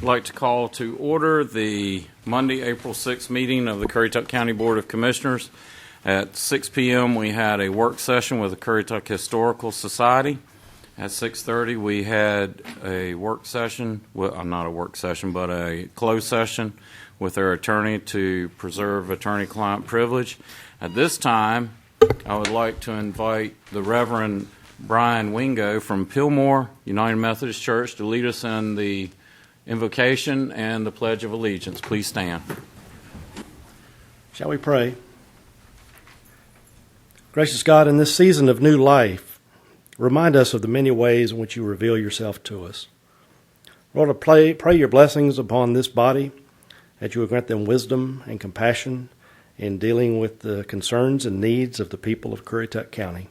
I'd like to call to order the Monday, April 6th meeting of the Currituck County Board of Commissioners. At 6 p.m. we had a work session with the Currituck Historical Society. At 6:30 we had a work session, well, not a work session, but a closed session with their attorney to preserve attorney-client privilege. At this time, I would like to invite the Reverend Brian Wingo from Pillmore United Methodist Church to lead us in the invocation and the Pledge of Allegiance. Please stand. Shall we pray? Gracious God, in this season of new life, remind us of the many ways in which you reveal yourself to us. Lord, I pray your blessings upon this body, that you will grant them wisdom and compassion in dealing with the concerns and needs of the people of Currituck County.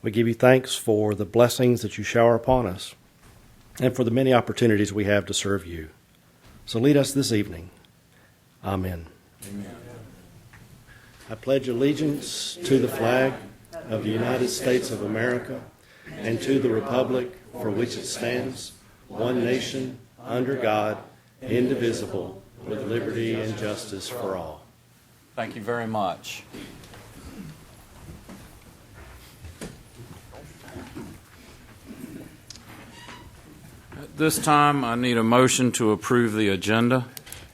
We give you thanks for the blessings that you shower upon us and for the many opportunities we have to serve you. So lead us this evening. Amen. Amen. I pledge allegiance to the flag of the United States of America and to the republic for which it stands, one nation, under God, indivisible, with liberty and justice for all. Thank you very much. At this time, I need a motion to approve the agenda.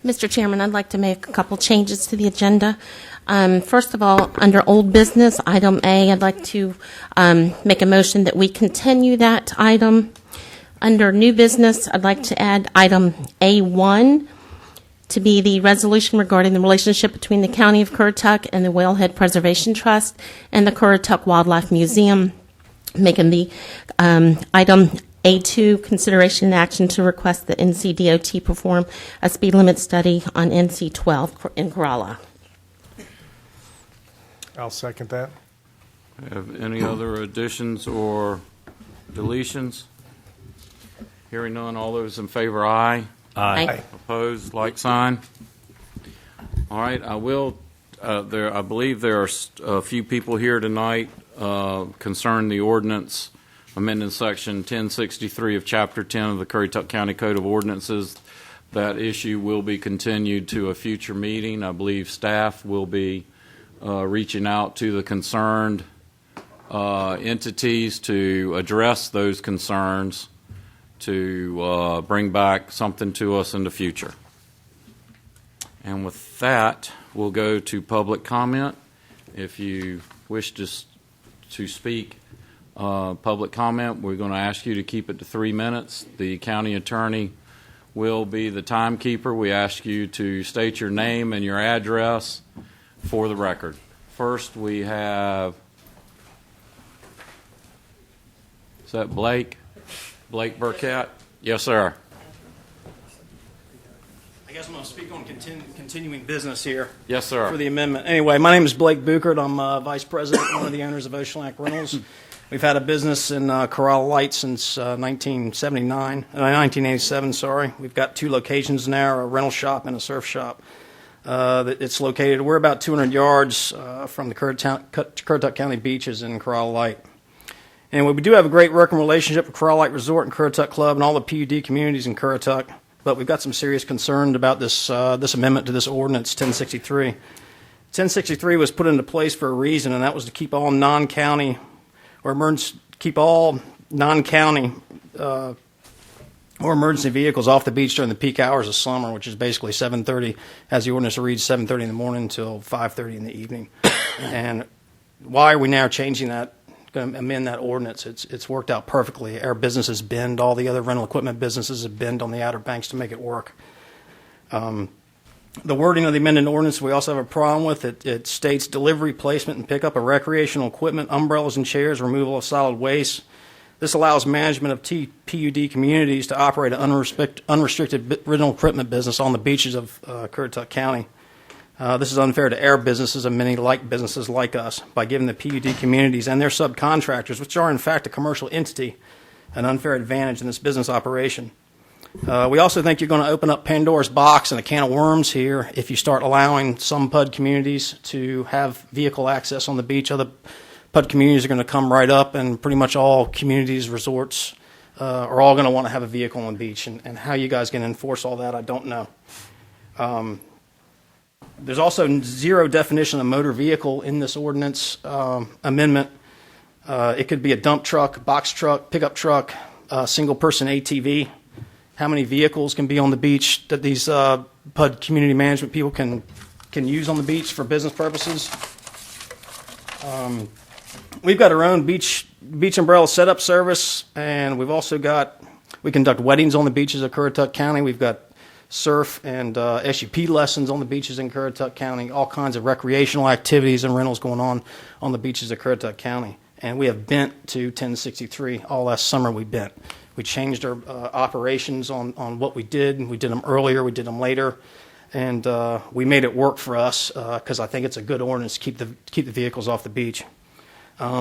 Mr. Chairman, I'd like to make a couple changes to the agenda. First of all, under old business, item A, I'd like to make a motion that we continue that item. Under new business, I'd like to add item A1 to be the resolution regarding the relationship between the County of Currituck and the Whalehead Preservation Trust and the Currituck Wildlife Museum, making the item A2, consideration and action to request that NCDOT perform a speed limit study on NC 12 in Corolla. I'll second that. Have any other additions or deletions? Hearing none, all those in favor, aye. Aye. Opposed, like sign. All right, I believe there are a few people here tonight concerning the ordinance amending Section 1063 of Chapter 10 of the Currituck County Code of Ordinances. That issue will be continued to a future meeting. I believe staff will be reaching out to the concerned entities to address those concerns, to bring back something to us in the future. And with that, we'll go to public comment. If you wish to speak public comment, we're going to ask you to keep it to 3 minutes. The county attorney will be the timekeeper. We ask you to state your name and your address for the record. First, we have, is that Blake? Blake Burkett? Yes, sir. I guess I'm going to speak on continuing business here. Yes, sir. For the amendment. Anyway, my name is Blake Buchert. I'm Vice President, one of the owners of Oceanlac Rentals. We've had a business in Corolla Light since 1987. Sorry. We've got 2 locations now, a rental shop and a surf shop. It's located, we're about 200 yards from the Currituck County beaches in Corolla Light. And we do have a great working relationship with Corolla Light Resort and Currituck Club and all the PUD communities in Currituck, but we've got some serious concern about this amendment to this ordinance, 1063. 1063 was put into place for a reason, and that was to keep all non-county or emergency or emergency vehicles off the beach during the peak hours of summer, which is basically 7:30, as the ordinance reads, 7:30 in the morning until 5:30 in the evening. And why are we now changing that, going to amend that ordinance? It's worked out perfectly. Our businesses bend. All the other rental equipment businesses have bend on the Outer Banks to make it work. The wording of the amended ordinance we also have a problem with. It states delivery, placement, and pickup of recreational equipment, umbrellas and chairs, removal of solid waste. This allows management of PUD communities to operate an unrestricted rental equipment business on the beaches of Currituck County. This is unfair to our businesses and many like businesses like us by giving the PUD communities and their subcontractors, which are in fact a commercial entity, an unfair advantage in this business operation. We also think you're going to open up Pandora's box and a can of worms here if you start allowing some PUD communities to have vehicle access on the beach. Other PUD communities are going to come right up, and pretty much all communities, resorts, are all going to want to have a vehicle on the beach. And how you guys can enforce all that, I don't know. There's also zero definition of motor vehicle in this ordinance amendment. It could be a dump truck, box truck, pickup truck, single-person ATV. How many vehicles can be on the beach that these PUD community management people can use on the beach for business purposes? We've got our own beach umbrella setup service, and we conduct weddings on the beaches of Currituck County. We've got surf and SUP lessons on the beaches in Currituck County, all kinds of recreational activities and rentals going on the beaches of Currituck County. And we have bent to 1063. All last summer we bent. We changed our operations on what we did. We did them earlier, we did them later, and we made it work for us because I think it's a good ordinance to keep the vehicles off the beach.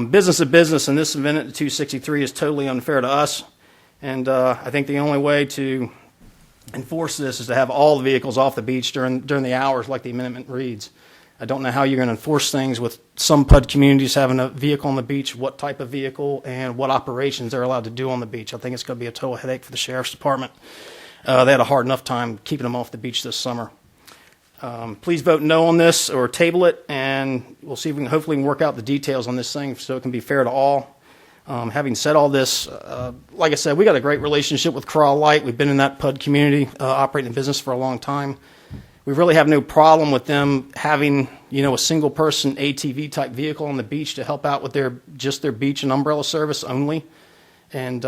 Business to business, and this amendment to 263 is totally unfair to us, and I think the only way to enforce this is to have all the vehicles off the beach during the hours like the amendment reads. I don't know how you're going to enforce things with some PUD communities having a vehicle on the beach, what type of vehicle, and what operations they're allowed to do on the beach. I think it's going to be a total headache for the sheriff's department. They had a hard enough time keeping them off the beach this summer. Please vote no on this or table it, and we'll see if we can hopefully work out the details on this thing so it can be fair to all. Having said all this, like I said, we got a great relationship with Corolla Light. We've been in that PUD community, operating the business for a long time. We really have no problem with them having, a single-person ATV-type vehicle on the beach to help out with their beach and umbrella service only. And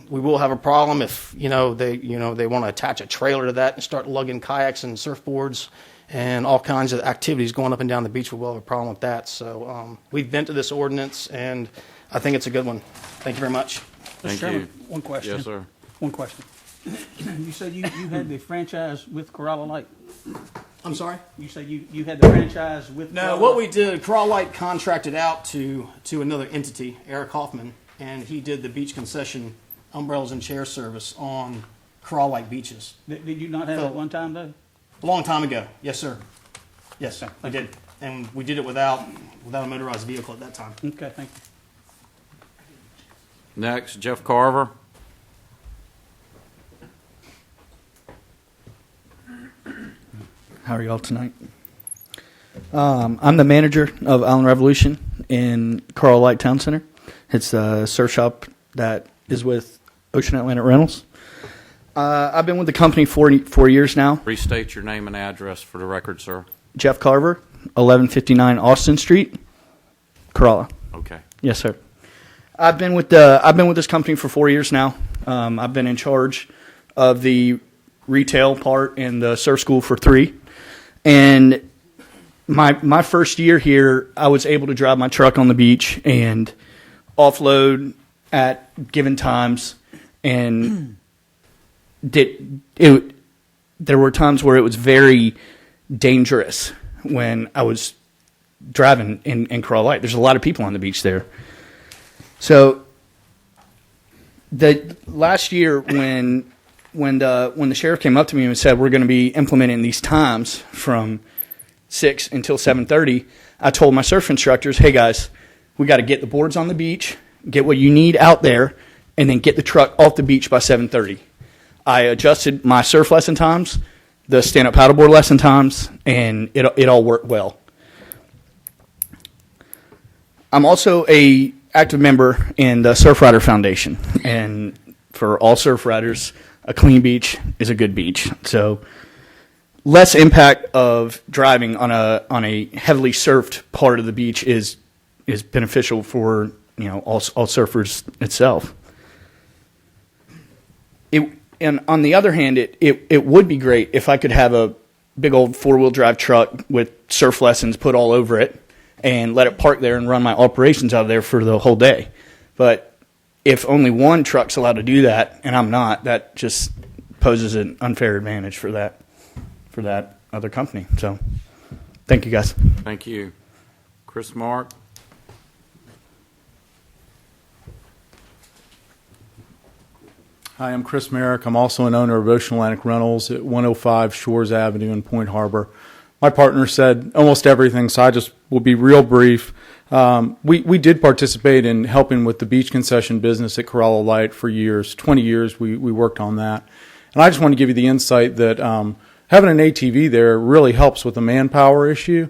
we will have a problem if, they want to attach a trailer to that and start lugging kayaks and surfboards and all kinds of activities going up and down the beach. We will have a problem with that. So we've been to this ordinance, and I think it's a good one. Thank you very much. Thank Chairman, you. one question. Yes, sir. One question. You said you had the franchise with Corolla Light. I'm sorry? You said you had the franchise with No, Corolla what Light. we did, Corolla Light contracted out to another entity, Eric Hoffman, and he did the beach concession umbrellas and chair service on Corolla Light beaches. Did you not have it at one time, though? A long time ago. Yes, sir. Yes, we did. And we did it without a motorized vehicle at that time. Okay, thank you. Next, Jeff Carver. How are y'all tonight? I'm the manager of Island Revolution in Corolla Light Town Center. It's a surf shop that is with Ocean Atlantic Rentals. I've been with the company for 4 years now. Restate your name and address for the record, sir. Jeff Carver, 1159 Austin Street, Corolla. Okay. Yes, sir. I've been with this company for 4 years now. I've been in charge of the retail part and the surf school for 3. And my first year here, I was able to drive my truck on the beach and offload at given times. And there were times where it was very dangerous when I was driving in Corolla Light. There's a lot of people on the beach there. So the last year when the sheriff came up to me and said we're going to be implementing these times from 6 until 7:30, I told my surf instructors, hey guys, we got to get the boards on the beach, get what you need out there, and then get the truck off the beach by 7:30. I adjusted my surf lesson times, the stand-up paddleboard lesson times, and it all worked well. I'm also a active member in the Surf Rider Foundation, and for all surf riders, a clean beach is a good beach. So less impact of driving on a heavily surfed part of the beach is beneficial for all surfers itself. And on the other hand, it would be great if I could have a big old 4-wheel drive truck with surf lessons put all over it and let it park there and run my operations out of there for the whole day. But if only one truck's allowed to do that and I'm not, that just poses an unfair advantage for that other company. So thank you, guys. Thank you. Chris Mark. Hi, I'm Chris Merrick. I'm also an owner of Ocean Atlantic Rentals at 105 Shores Avenue in Point Harbor. my partner said almost everything, so I just will be real brief. We did participate in helping with the beach concession business at Corolla Light for years. 20 years we worked on that. And I just want to give you the insight that having an ATV there really helps with the manpower issue.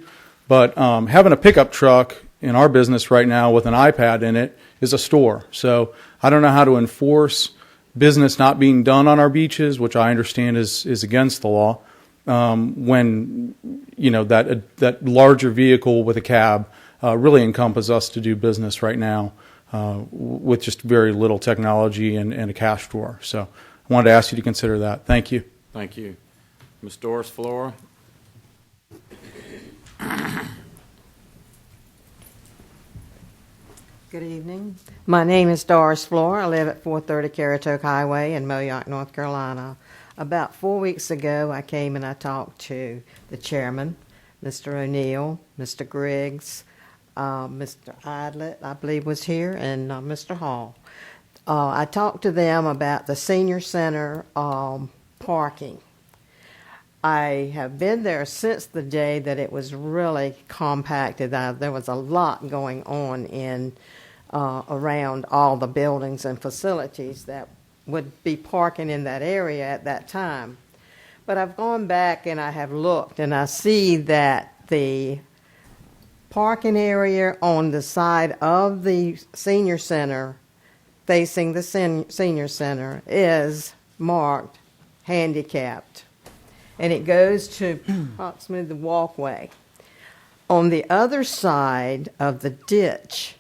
But having a pickup truck in our business right now with an iPad in it is a store. So I don't know how to enforce business not being done on our beaches, which I understand is against the law, when that larger vehicle with a cab really encompasses us to do business right now with just very little technology and a cash drawer. So I wanted to ask you to consider that. Thank you. Thank you. Ms. Doris Flora? Good evening. My name is Doris Flora. I live at 430 Currituck Highway in Moyock, North Carolina. About 4 weeks ago, I came and I talked to the chairman, Mr. O'Neill, Mr. Griggs, Mr. Idlet, I believe was here, and Mr. Hall. I talked to them about the senior center parking. I have been there since the day that it was really compacted. There was a lot going on in around all the buildings and facilities that would be parking in that area at that time. But I've gone back and I have looked and I see that the parking area on the side of the senior center facing the senior center is marked handicapped. And it goes to approximately the walkway. On the other side of the ditch,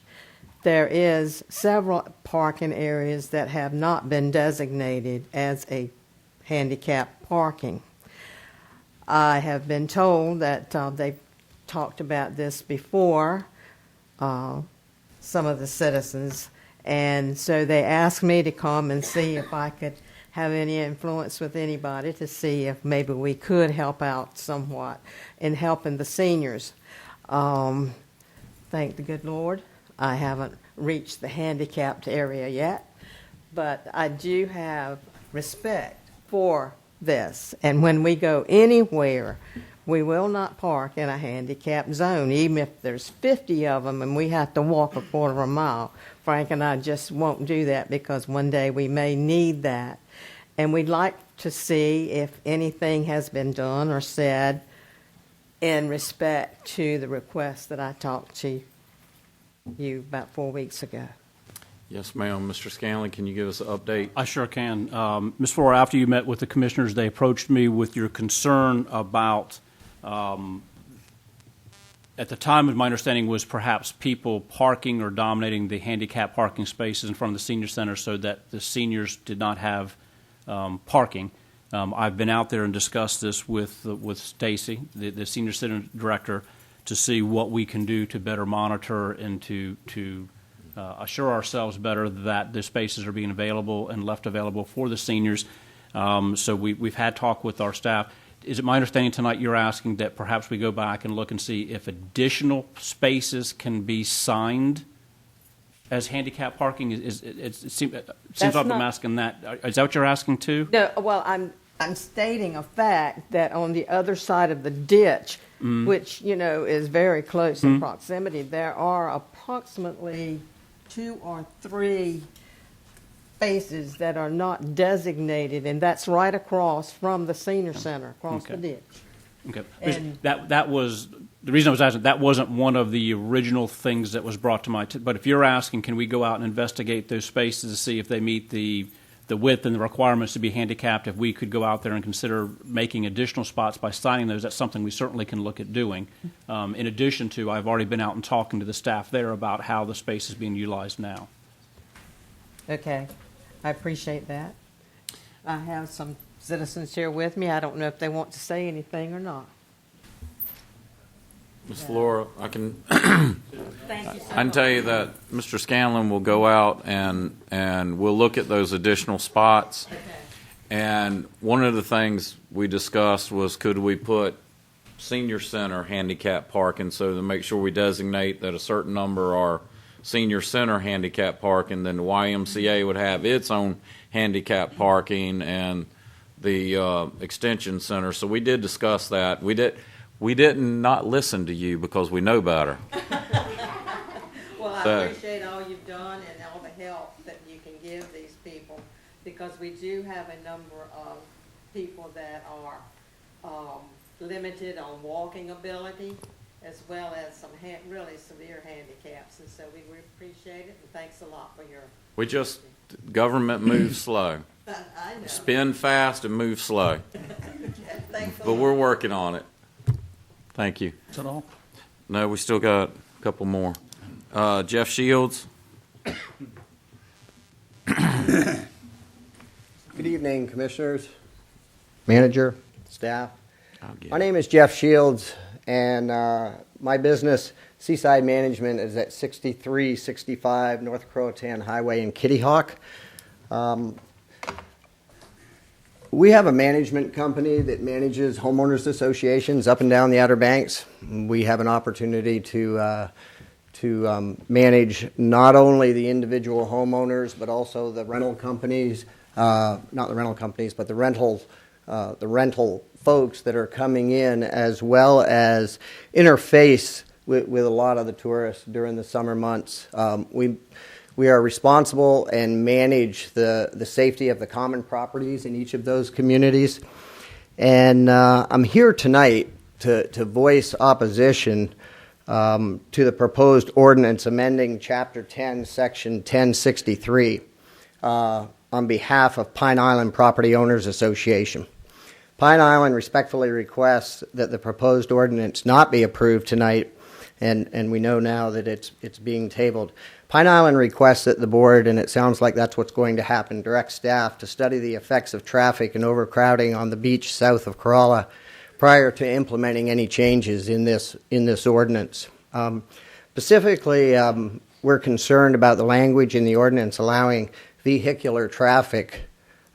there is several parking areas that have not been designated as a handicap parking. I have been told that they've talked about this before, some of the citizens, and so they asked me to come and see if I could have any influence with anybody to see if maybe we could help out somewhat in helping the seniors. Thank the good Lord, I haven't reached the handicapped area yet, but I do have respect for this. And when we go anywhere, we will not park in a handicapped zone, even if there's 50 of them and we have to walk a quarter of a mile. Frank and I just won't do that because one day we may need that. And we'd like to see if anything has been done or said in respect to the request that I talked to you about 4 weeks ago. Yes, ma'am. Mr. Scanlon, can you give us an update? I sure can. Ms. Flora, after you met with the commissioners, they approached me with your concern about, at the time, my understanding was perhaps people parking or dominating the handicap parking spaces in front of the senior center so that the seniors did not have parking. I've been out there and discussed this with Stacy, the senior center director, to see what we can do to better monitor and to assure ourselves better that the spaces are being available and left available for the seniors. So we've had talk with our staff. Is it my understanding tonight you're asking that perhaps we go back and look and see if additional spaces can be signed as handicap parking? It seems like I'm asking that. Is that what you're asking too? No, well, I'm stating a fact that on the other side of the ditch, which, is very close in proximity, there are approximately 2 or 3 spaces that are not designated, and that's right across from the senior center, across the ditch. Okay. And that was the reason I was asking. That wasn't one of the original things that was brought to my attention. But if you're asking, can we go out and investigate those spaces to see if they meet the width and the requirements to be handicapped? If we could go out there and consider making additional spots by signing those, that's something we certainly can look at doing. In addition to, I've already been out and talking to the staff there about how the space is being utilized now. Okay, I appreciate that. I have some citizens here with me. I don't know if they want to say anything or not. Ms. Flora, I can Thank you so I can much. tell you that Mr. Scanlon will go out and we'll look at those additional spots. Okay. And one of the things we discussed was could we put senior center handicap parking, so to make sure we designate that a certain number are senior center handicap parking, then the YMCA would have its own handicap parking and the extension center. So we did discuss that. We didn't not listen to you because we know better. Well, I So- appreciate all you've done and all the help that you can give these people, because we do have a number of people that are limited on walking ability, as well as some really severe handicaps, and so we appreciate it, and thanks a lot for your, Government moves slow. I know. Spin fast and move slow. Thanks a But lot. we're working on it. Thank you. Is that all? No, we still got a couple more. Jeff Shields. Good evening, Commissioners, Manager, staff. My name is Jeff Shields, and my business, Seaside Management, is at 6365 North Croatan Highway in Kitty Hawk. We have a management company that manages homeowners associations up and down the Outer Banks. We have an opportunity to manage not only the individual homeowners, but also the rental companies, not the rental companies, but the rental folks that are coming in, as well as interface with a lot of the tourists during the summer months. We are responsible and manage the safety of the common properties in each of those communities. And I'm here tonight to voice opposition to the proposed ordinance amending Chapter 10, Section 1063 on behalf of Pine Island Property Owners Association. Pine Island respectfully requests that the proposed ordinance not be approved tonight, and we know now that it's being tabled. Pine Island requests that the board, and it sounds like that's what's going to happen, direct staff to study the effects of traffic and overcrowding on the beach south of Corolla prior to implementing any changes in this ordinance. Specifically, we're concerned about the language in the ordinance allowing vehicular traffic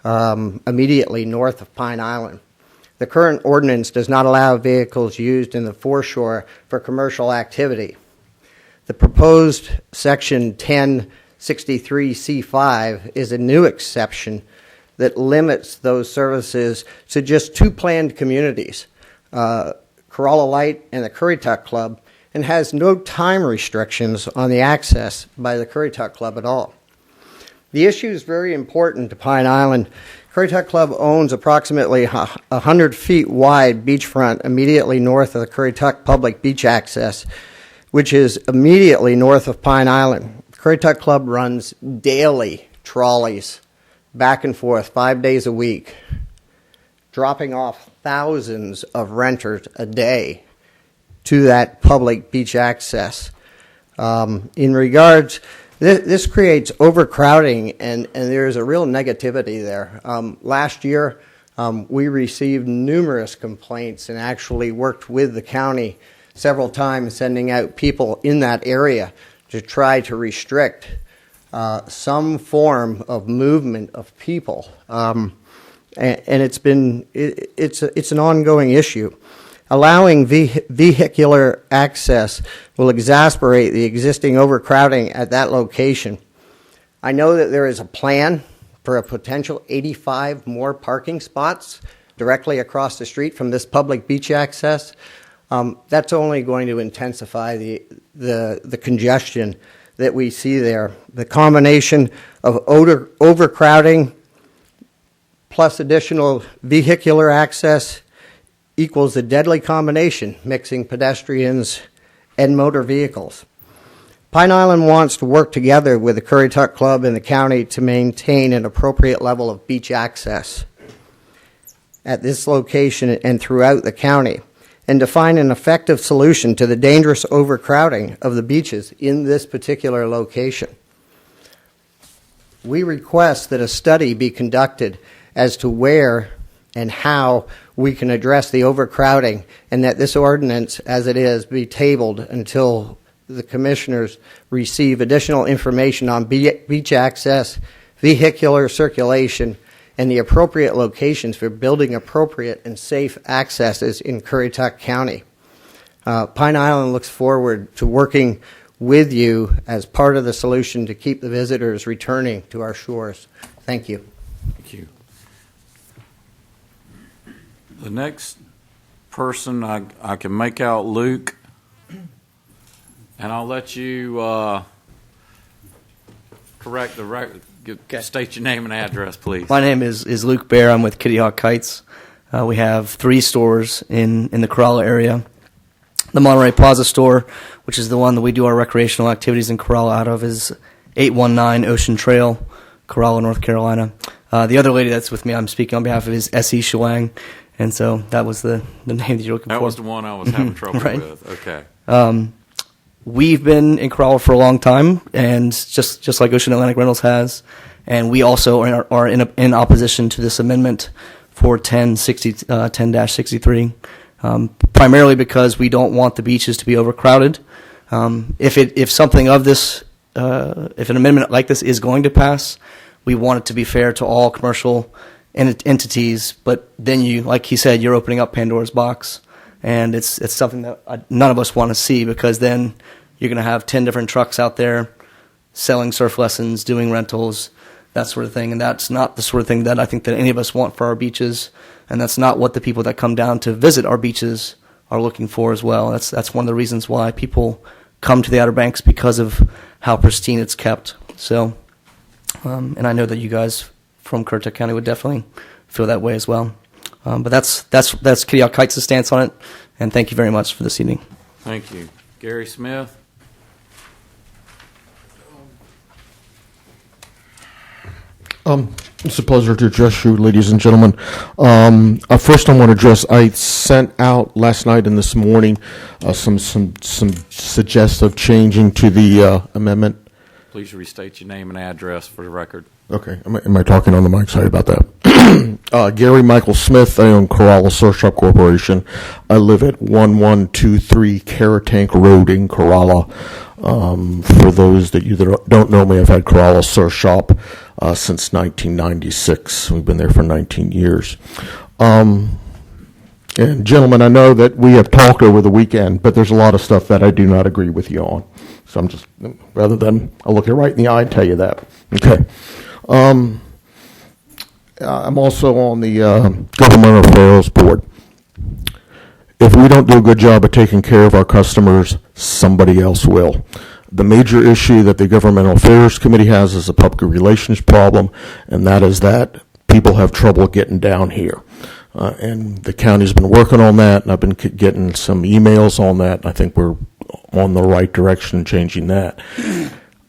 immediately north of Pine Island. The current ordinance does not allow vehicles used in the foreshore for commercial activity. The proposed Section 1063C5 is a new exception that limits those services to just two planned communities, Corolla Light and the Currituck Club, and has no time restrictions on the access by the Currituck Club at all. The issue is very important to Pine Island. Currituck Club owns approximately 100 feet wide beachfront immediately north of the Currituck Public Beach Access, which is immediately north of Pine Island. Currituck Club runs daily trolleys back and forth 5 days a week, dropping off thousands of renters a day to that public beach access. In regards, this creates overcrowding, and there's a real negativity there. Last year, we received numerous complaints and actually worked with the county several times, sending out people in that area to try to restrict some form of movement of people, and it's an ongoing issue. Allowing vehicular access will exacerbate the existing overcrowding at that location. I know that there is a plan for a potential 85 more parking spots directly across the street from this public beach access. That's only going to intensify the congestion that we see there. The combination of overcrowding plus additional vehicular access equals a deadly combination, mixing pedestrians and motor vehicles. Pine Island wants to work together with the Currituck Club and the county to maintain an appropriate level of beach access at this location and throughout the county, and to find an effective solution to the dangerous overcrowding of the beaches in this particular location. We request that a study be conducted as to where and how we can address the overcrowding, and that this ordinance, as it is, be tabled until the commissioners receive additional information on beach access, vehicular circulation, and the appropriate locations for building appropriate and safe accesses in Currituck County. Pine Island looks forward to working with you as part of the solution to keep the visitors returning to our shores. Thank you. Thank you. The next person, I can make out Luke, and I'll let you correct the record. State your name and address, please. My name is Luke Bear. I'm with Currituck Heights. We have 3 stores in the Corolla area. The Monterey Plaza store, which is the one that we do our recreational activities in Corolla out of, is 819 Ocean Trail, Corolla, North Carolina. The other lady that's with me, I'm speaking on behalf of, is S.E. Schwang, and so that was the name that you're looking for. That was the one I was having trouble Right. with. Okay. We've been in Corolla for a long time, and just like Ocean Atlantic Rentals has, and we also are in opposition to this amendment for 10-63, primarily because we don't want the beaches to be overcrowded. If something of this, if an amendment like this is going to pass, we want it to be fair to all commercial entities. But then you, like he said, you're opening up Pandora's box. And it's something that none of us want to see, because then you're going to have 10 different trucks out there selling surf lessons, doing rentals, that sort of thing. And that's not the sort of thing that I think that any of us want for our beaches. And that's not what the people that come down to visit our beaches are looking for as well. That's one of the reasons why people come to the Outer Banks, because of how pristine it's kept. So, and I know that you guys from Currituck County would definitely feel that way as well. But that's Currituck Heights' stance on it, and thank you very much for this evening. Thank you. Gary Smith? It's a pleasure to address you, ladies and gentlemen. First, I want to address, I sent out last night and this morning some suggestive changing to the amendment. Please restate your name and address for the record. Okay. Am I talking on the mic? Sorry about that. Gary Michael Smith. I own Corolla Surf Shop Corporation. I live at 1123 Currituck Road in Corolla. For those that you that don't know me, I've had Corolla Surf Shop since 1996. We've been there for 19 years. And gentlemen, I know that we have talked over the weekend, but there's a lot of stuff that I do not agree with you on. So I'm just, rather than, I'll look you right in the eye and tell you that. Okay. I'm also on the Government Affairs Board. If we don't do a good job of taking care of our customers, somebody else will. The major issue that the Governmental Affairs Committee has is a public relations problem, and that is that people have trouble getting down here. And the county's been working on that, and I've been getting some emails on that, and I think we're on the right direction changing that.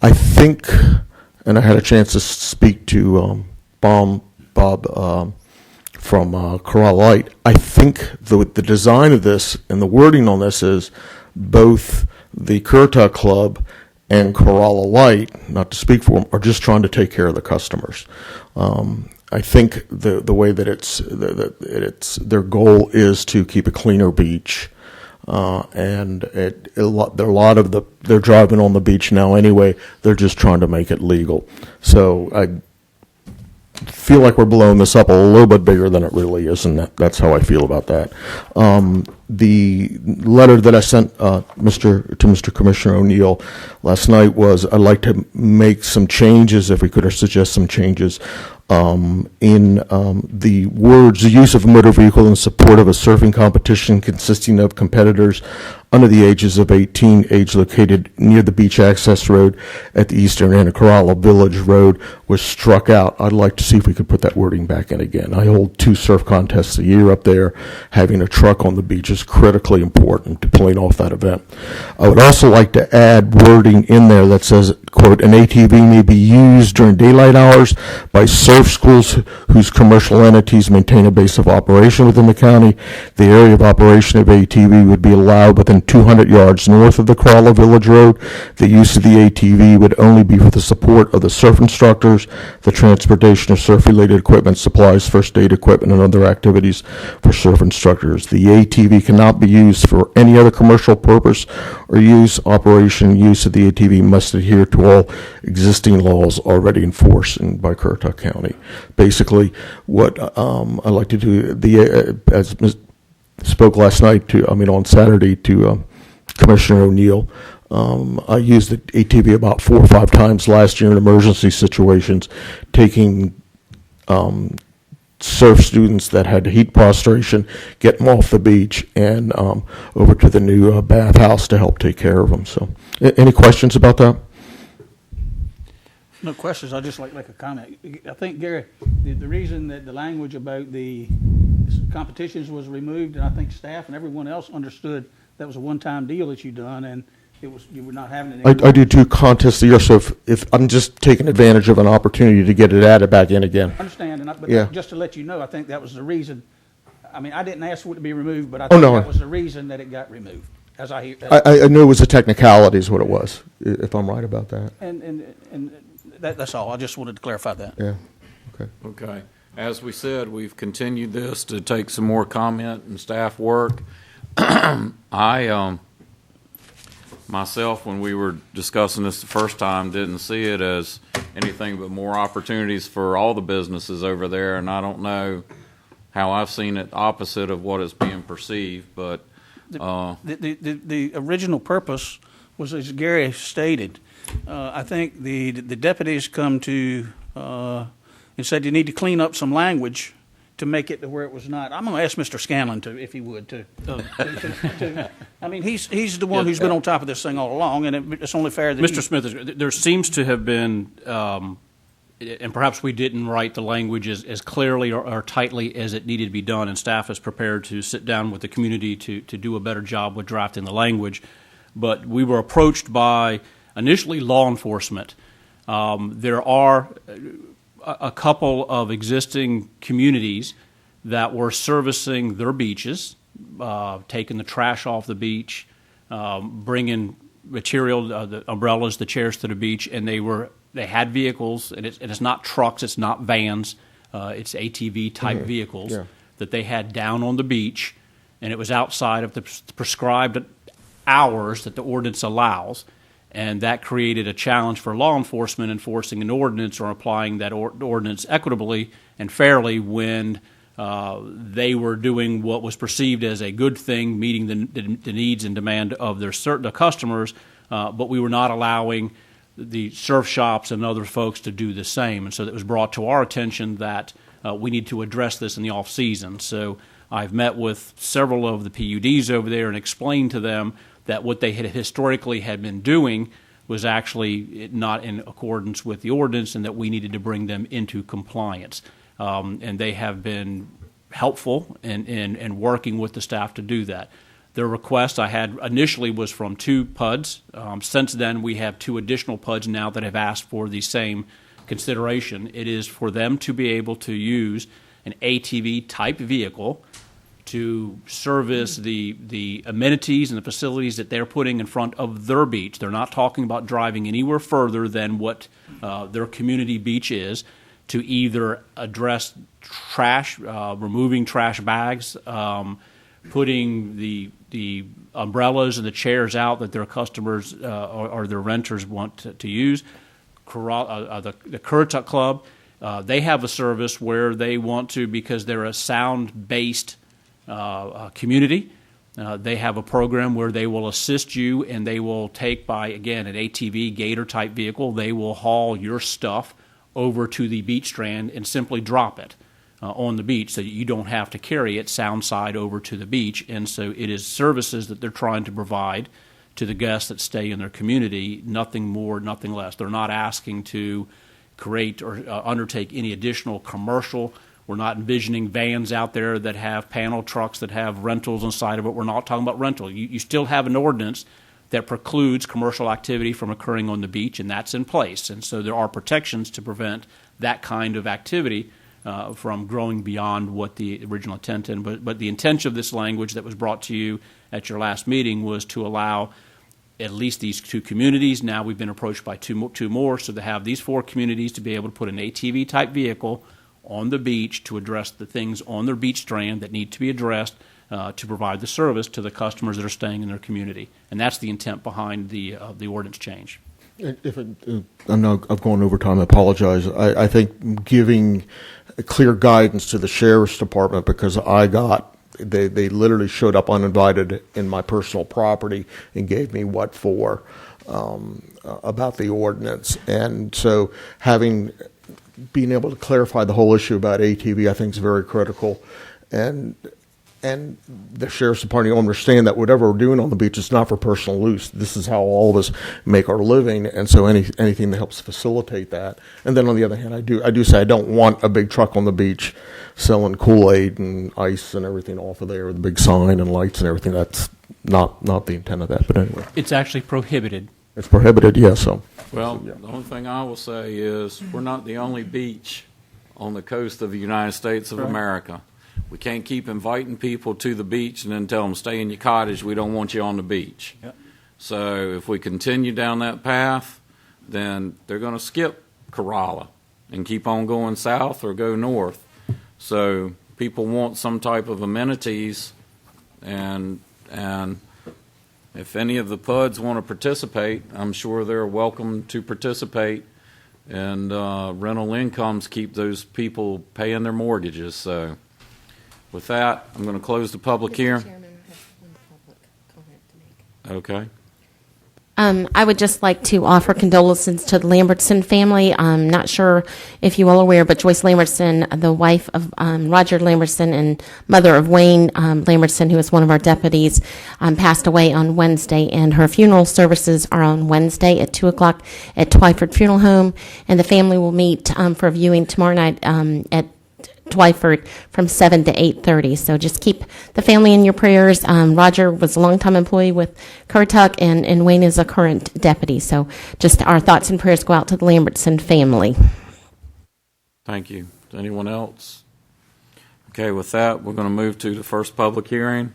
I think, and I had a chance to speak to Bob from Corolla Light. I think the design of this and the wording on this is both the Currituck Club and Corolla Light, not to speak for them, are just trying to take care of the customers. I think the way that it's their goal is to keep a cleaner beach, and they're driving on the beach now anyway. They're just trying to make it legal. So I feel like we're blowing this up a little bit bigger than it really is, and that's how I feel about that. The letter that I sent to Mr. Commissioner O'Neill last night was, I'd like to make some changes, if we could, or suggest some changes in the words, the use of a motor vehicle in support of a surfing competition consisting of competitors under the ages of 18, age located near the beach access road at the eastern end of Corolla Village Road, was struck out. I'd like to see if we could put that wording back in again. I hold 2 surf contests a year up there. Having a truck on the beach is critically important to pulling off that event. I would also like to add wording in there that says, quote, an ATV may be used during daylight hours by surf schools whose commercial entities maintain a base of operation within the county. The area of operation of ATV would be allowed within 200 yards north of the Corolla Village Road. The use of the ATV would only be for the support of the surf instructors, the transportation of surf-related equipment, supplies, first aid equipment, and other activities for surf instructors. The ATV cannot be used for any other commercial purpose or use of the ATV must adhere to all existing laws already enforced by Currituck County. Basically, what I like to do, as spoke last night on Saturday to Commissioner O'Neill. I used the ATV about 4 or 5 times last year in emergency situations, taking surf students that had heat prostration, get them off the beach and over to the new bathhouse to help take care of them. So, any questions about that? No questions. I'd just like to make a comment. I think, Gary, the reason that the language about the competitions was removed, and I think staff and everyone else understood that was a one-time deal that you done, and you were not having it. I do 2 contests a year, so if I'm just taking advantage of an opportunity to get it added back in again. I understand, but Yeah. just to let you know, I think that was the reason. I mean, I didn't ask for it to be removed, but I Oh, think no. that was the reason that it got removed. As I hear, I knew it was a technicality is what it was, if I'm right about that. and that's all. I just wanted to clarify that. Yeah, okay. Okay. As we said, we've continued this to take some more comment and staff work. I, myself, when we were discussing this the first time, didn't see it as anything but more opportunities for all the businesses over there, and I don't know how I've seen it opposite of what is being perceived, but The original purpose was, as Gary stated, I think the deputies come to and said you need to clean up some language to make it to where it was not. I'm going to ask Mr. Scanlon to, if he would, to I mean, he's the one who's been on top of this thing all along, and it's only fair that Mr. Smith, there seems to have been, and perhaps we didn't write the language as clearly or tightly as it needed to be done, and staff is prepared to sit down with the community to do a better job with drafting the language. But we were approached by initially law enforcement. There are a couple of existing communities that were servicing their beaches, taking the trash off the beach, bringing material, the umbrellas, the chairs to the beach, and they had vehicles, and it's not trucks, it's not vans, it's ATV type vehicles that they had down on the beach, and it was outside of the prescribed hours that the ordinance allows. And that created a challenge for law enforcement enforcing an ordinance or applying that ordinance equitably and fairly when they were doing what was perceived as a good thing, meeting the needs and demand of their certain customers, but we were not allowing the surf shops and other folks to do the same. And so it was brought to our attention that we need to address this in the off-season. So I've met with several of the PUDs over there and explained to them that what they had historically had been doing was actually not in accordance with the ordinance and that we needed to bring them into compliance. And they have been helpful in working with the staff to do that. Their request I had initially was from 2 PUDs. Since then, we have 2 additional PUDs now that have asked for the same consideration. It is for them to be able to use an ATV-type vehicle to service the amenities and the facilities that they're putting in front of their beach. They're not talking about driving anywhere further than what their community beach is, to either address trash, removing trash bags, putting the umbrellas and the chairs out that their customers or their renters want to use. The Currituck Club, they have a service where they want to, because they're a sound-based community. They have a program where they will assist you, and they will take by, again, an ATV Gator-type vehicle. They will haul your stuff over to the beach strand and simply drop it on the beach so that you don't have to carry it sound side over to the beach. And so it is services that they're trying to provide to the guests that stay in their community, nothing more, nothing less. They're not asking to create or undertake any additional commercial. We're not envisioning vans out there that have panel trucks that have rentals inside of it. We're not talking about rental. You still have an ordinance that precludes commercial activity from occurring on the beach, and that's in place. And so there are protections to prevent that kind of activity from growing beyond what the original intent is. But the intent of this language that was brought to you at your last meeting was to allow at least these 2 communities. Now we've been approached by two more, so to have these 4 communities to be able to put an ATV-type vehicle on the beach to address the things on their beach strand that need to be addressed to provide the service to the customers that are staying in their community. And that's the intent behind the ordinance change. I know I've gone over time. I apologize. I think giving clear guidance to the sheriff's department, because they literally showed up uninvited in my personal property and gave me what for about the ordinance. And so having being able to clarify the whole issue about ATV, I think, is very critical. And the sheriff's department will understand that whatever we're doing on the beach is not for personal use. This is how all of us make our living, and so anything that helps facilitate that. And then on the other hand, I do say I don't want a big truck on the beach selling Kool-Aid and ice and everything off of there with a big sign and lights and everything. That's not the intent of that. But anyway, It's actually prohibited. it's prohibited. Yeah. So Well, the only thing I will say is we're not the only beach on the coast of the United States of America. We can't keep inviting people to the beach and then tell them, stay in your cottage, we don't want you on the beach. Yep. So if we continue down that path, then they're going to skip Corolla and keep on going south or go north. So people want some type of amenities, and if any of the PUDs want to participate, I'm sure they're welcome to participate, and rental incomes keep those people paying their mortgages. So with that, I'm going to close the public hearing. Okay. I would just like to offer condolences to the Lambertson family. I'm not sure if you all are aware, but Joyce Lambertson, the wife of Roger Lambertson and mother of Wayne Lambertson, who is one of our deputies, passed away on Wednesday, and her funeral services are on Wednesday at 2 o'clock at Twyford Funeral Home, and the family will meet for viewing tomorrow night at Twyford from 7 to 8:30. So just keep the family in your prayers. Roger was a longtime employee with Currituck, and Wayne is a current deputy. So just our thoughts and prayers go out to the Lambertson family. Thank you. Anyone else? Okay, with that, we're going to move to the first public hearing.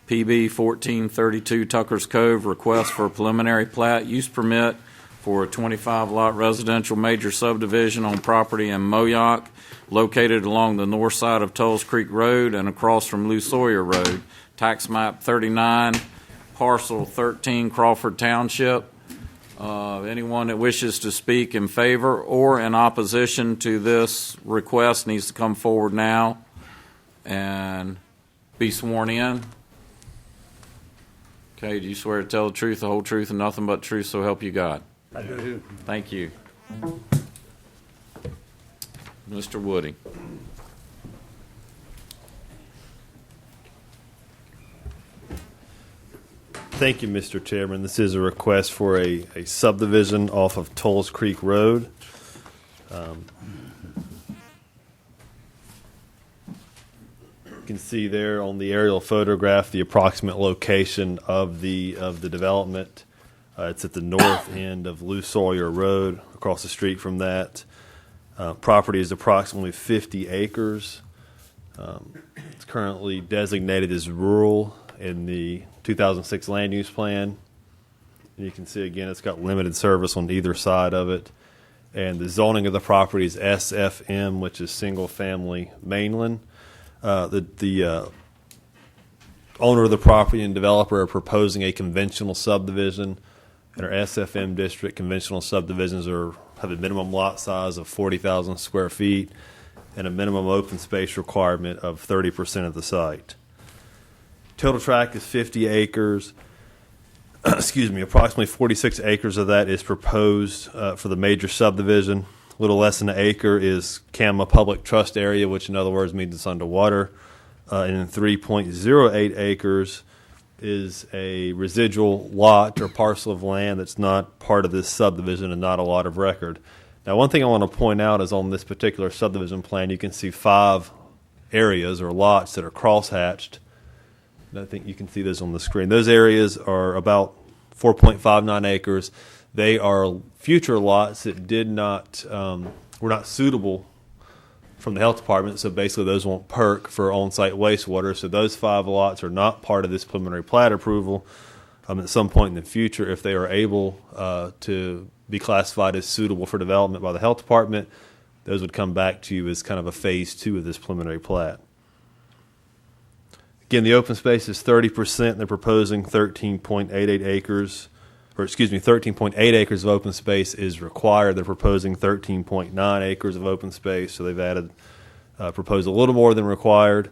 PB 1432 Tucker's Cove, request for a preliminary plat use permit for a 25-lot residential major subdivision on property in Moyock, located along the north side of Tulls Creek Road and across from Lou Sawyer Road, tax map 39, parcel 13, Crawford Township. Anyone that wishes to speak in favor or in opposition to this request needs to come forward now and be sworn in. Okay, do you swear to tell the truth, the whole truth, and nothing but the truth, so help you God? I do. Thank you. Mr. Woody. Thank you, Mr. Chairman. This is a request for a subdivision off of Tulls Creek Road. You can see there on the aerial photograph the approximate location of the development. It's at the north end of Lou Sawyer Road, across the street from that. Property is approximately 50 acres. It's currently designated as rural in the 2006 land use plan. And you can see, again, it's got limited service on either side of it. And the zoning of the property is SFM, which is single family mainland. The owner of the property and developer are proposing a conventional subdivision. In our SFM district, conventional subdivisions have a minimum lot size of 40,000 square feet and a minimum open space requirement of 30% of the site. Total tract is 50 acres. Excuse me, approximately 46 acres of that is proposed for the major subdivision. A little less than an acre is CAMA Public Trust Area, which in other words means it's underwater. And 3.08 acres is a residual lot or parcel of land that's not part of this subdivision and not a lot of record. Now, one thing I want to point out is on this particular subdivision plan, you can see 5 areas or lots that are cross-hatched. And I think you can see those on the screen. Those areas are about 4.59 acres. They are future lots that were not suitable from the health department, so basically those won't perk for on-site wastewater. So those 5 lots are not part of this preliminary plat approval. At some point in the future, if they are able to be classified as suitable for development by the health department, those would come back to you as kind of a phase 2 of this preliminary plat. Again, the open space is 30%. They're proposing 13.88 acres. 13.8 acres of open space is required. They're proposing 13.9 acres of open space, so they've proposed a little more than required.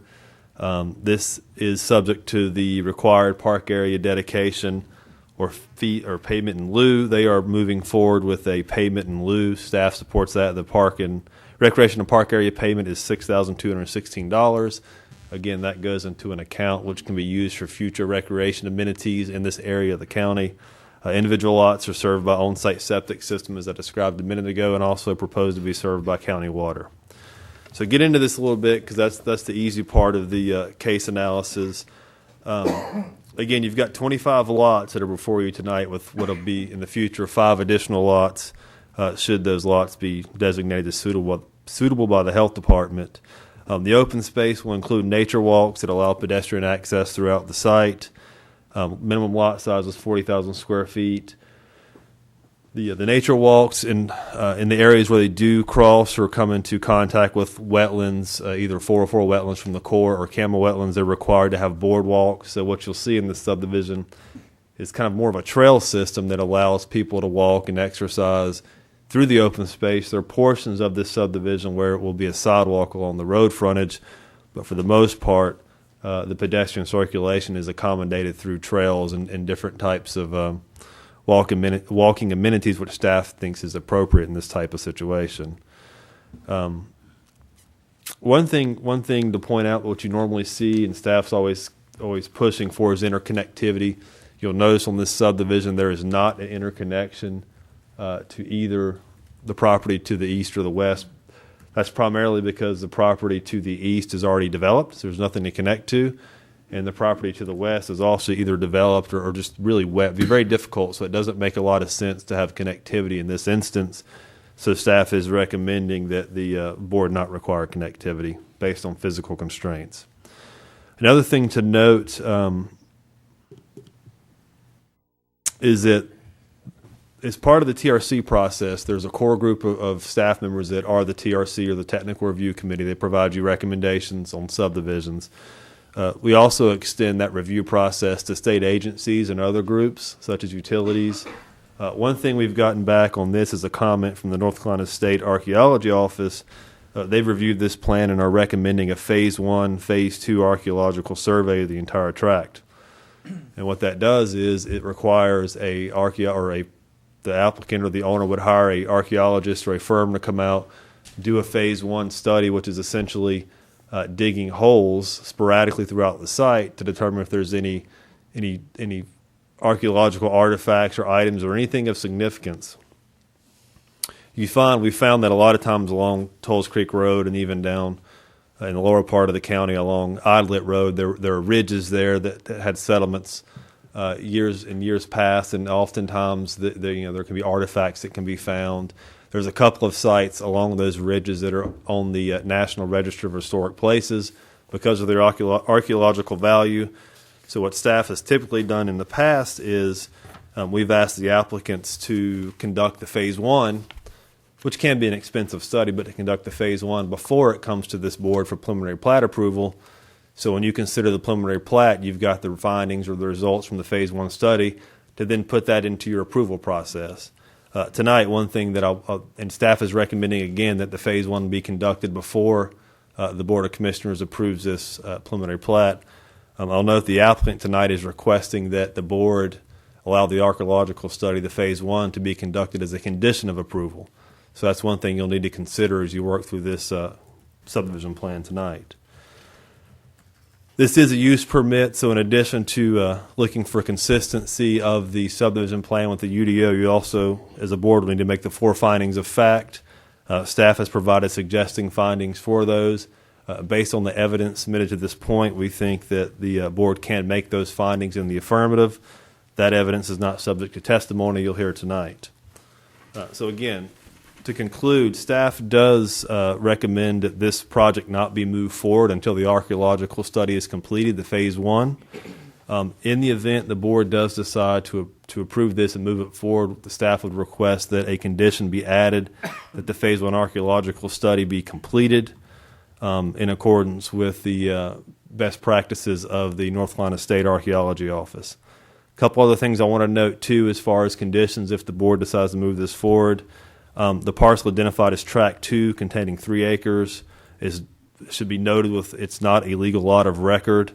This is subject to the required park area dedication or fee or payment in lieu. They are moving forward with a payment in lieu. Staff supports that. The Park and Recreation and park area payment is $6,216. Again, that goes into an account which can be used for future recreation amenities in this area of the county. Individual lots are served by on-site septic system, as I described a minute ago, and also proposed to be served by county water. So get into this a little bit, because that's the easy part of the case analysis. Again, you've got 25 lots that are before you tonight, with what will be in the future 5 additional lots, should those lots be designated as suitable by the health department. The open space will include nature walks that allow pedestrian access throughout the site. Minimum lot size is 40,000 square feet. The nature walks in the areas where they do cross or come into contact with wetlands, either 404 wetlands from the core or camel wetlands, they're required to have boardwalks. So what you'll see in this subdivision is kind of more of a trail system that allows people to walk and exercise through the open space. There are portions of this subdivision where it will be a sidewalk along the road frontage, but for the most part, the pedestrian circulation is accommodated through trails and different types of walking amenities, which staff thinks is appropriate in this type of situation. One thing to point out, what you normally see, and staff's always pushing for, is interconnectivity. You'll notice on this subdivision there is not an interconnection to either the property to the east or the west. That's primarily because the property to the east is already developed, so there's nothing to connect to, and the property to the west is also either developed or just really wet. It'd be very difficult, so it doesn't make a lot of sense to have connectivity in this instance. So staff is recommending that the board not require connectivity based on physical constraints. Another thing to note is that as part of the TRC process, there's a core group of staff members that are the TRC, or the Technical Review Committee. They provide you recommendations on subdivisions. We also extend that review process to state agencies and other groups, such as utilities. One thing we've gotten back on this is a comment from the North Carolina State Archaeology Office. They've reviewed this plan and are recommending a Phase 1, Phase 2 archaeological survey of the entire tract. And what that does is it requires the applicant or the owner would hire an archaeologist or a firm to come out, do a Phase 1 study, which is essentially digging holes sporadically throughout the site to determine if there's any archaeological artifacts or items or anything of significance. We found that a lot of times along Tolls Creek Road and even down in the lower part of the county along Idlet Road, there are ridges there that had settlements years past, and oftentimes there can be artifacts that can be found. There's a couple of sites along those ridges that are on the National Register of Historic Places because of their archaeological value. So what staff has typically done in the past is we've asked the applicants to conduct the Phase 1, which can be an expensive study, but to conduct the Phase 1 before it comes to this board for preliminary plat approval. So when you consider the preliminary plat, you've got the findings or the results from the Phase 1 study to then put that into your approval process. Tonight, one thing that and staff is recommending again that the Phase 1 be conducted before the Board of Commissioners approves this preliminary plat. I'll note the applicant tonight is requesting that the board allow the archaeological study, the Phase 1, to be conducted as a condition of approval. So that's one thing you'll need to consider as you work through this subdivision plan tonight. This is a use permit, so in addition to looking for consistency of the subdivision plan with the UDO, you also, as a board, will need to make the 4 findings of fact. Staff has provided suggesting findings for those. Based on the evidence submitted to this point, we think that the board can make those findings in the affirmative. That evidence is not subject to testimony you'll hear tonight. So again, to conclude, staff does recommend that this project not be moved forward until the archaeological study is completed, the Phase 1. In the event the board does decide to approve this and move it forward, the staff would request that a condition be added that the Phase 1 archaeological study be completed in accordance with the best practices of the North Carolina State Archaeology Office. A couple other things I want to note, too, as far as conditions if the board decides to move this forward. The parcel identified as Tract 2, containing 3 acres, should be noted with it's not a legal lot of record.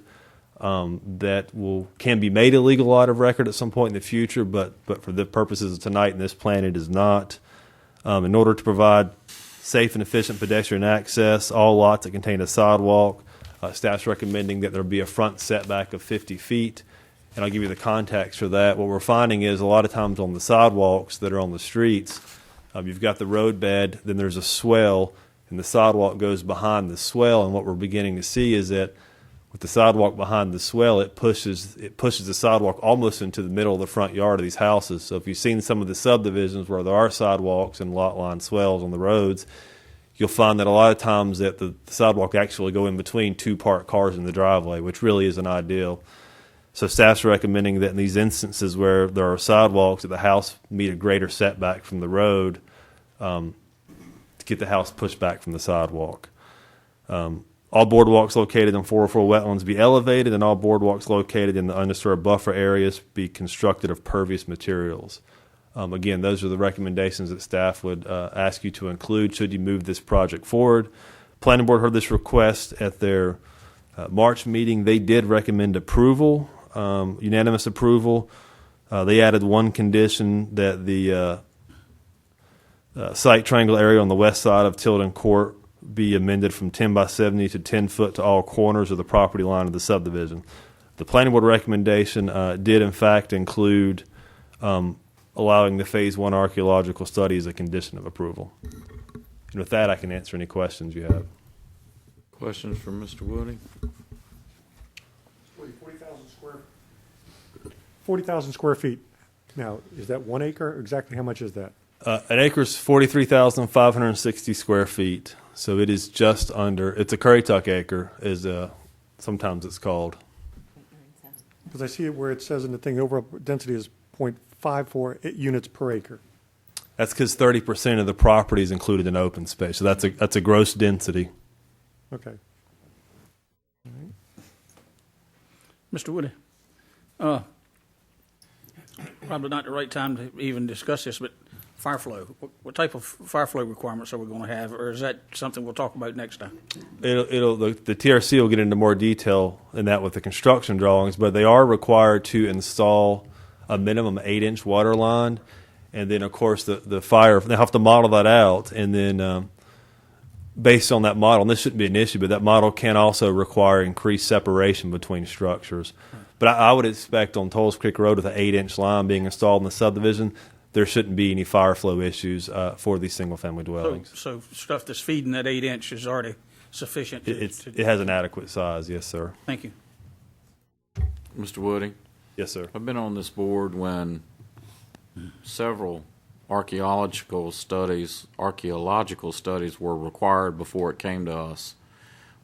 That can be made a legal lot of record at some point in the future, but for the purposes of tonight in this plan, it is not. In order to provide safe and efficient pedestrian access, all lots that contain a sidewalk. Staff's recommending that there be a front setback of 50 feet. And I'll give you the context for that. What we're finding is a lot of times on the sidewalks that are on the streets, you've got the road bed, then there's a swell, and the sidewalk goes behind the swell. And what we're beginning to see is that with the sidewalk behind the swell, it pushes the sidewalk almost into the middle of the front yard of these houses. So if you've seen some of the subdivisions where there are sidewalks and lot line swells on the roads, you'll find that a lot of times that the sidewalk actually go in between two parked cars in the driveway, which really isn't ideal. So staff's recommending that in these instances where there are sidewalks, that the house meet a greater setback from the road to get the house pushed back from the sidewalk. All boardwalks located in 404 wetlands be elevated, and all boardwalks located in the undisturbed buffer areas be constructed of pervious materials. Again, those are the recommendations that staff would ask you to include should you move this project forward. Planning Board heard this request at their March meeting. They did recommend approval, unanimous approval. They added one condition that the site triangle area on the west side of Tilden Court be amended from 10 by 70 to 10 foot to all corners of the property line of the subdivision. The Planning Board recommendation did, in fact, include allowing the Phase 1 archaeological study as a condition of approval. And with that, I can answer any questions you have. Questions for Mr. Woody? 40,000 square feet. Now, is that 1 acre? Exactly how much is that? An acre is 43,560 square feet. So it is just under, it's a Currituck acre, is sometimes it's called. Because I see it where it says in the thing, the overall density is 0.54 units per acre. That's because 30% of the property is included in open space. So that's a gross density. Okay. Mr. Woody, probably not the right time to even discuss this, but fire flow. What type of fire flow requirements are we going to have, or is that something we'll talk about next time? The TRC will get into more detail in that with the construction drawings, but they are required to install a minimum 8-inch water line, and then of course the fire, they have to model that out, and then based on that model, and this shouldn't be an issue, but that model can also require increased separation between structures. But I would expect on Tolles Creek Road with an 8-inch line being installed in the subdivision, there shouldn't be any fire flow issues for these single-family dwellings. So stuff that's feeding that 8-inch is already sufficient. It has an adequate size, yes, sir. Thank you. Mr. Woody? Yes, sir. I've been on this board when several archaeological studies were required before it came to us.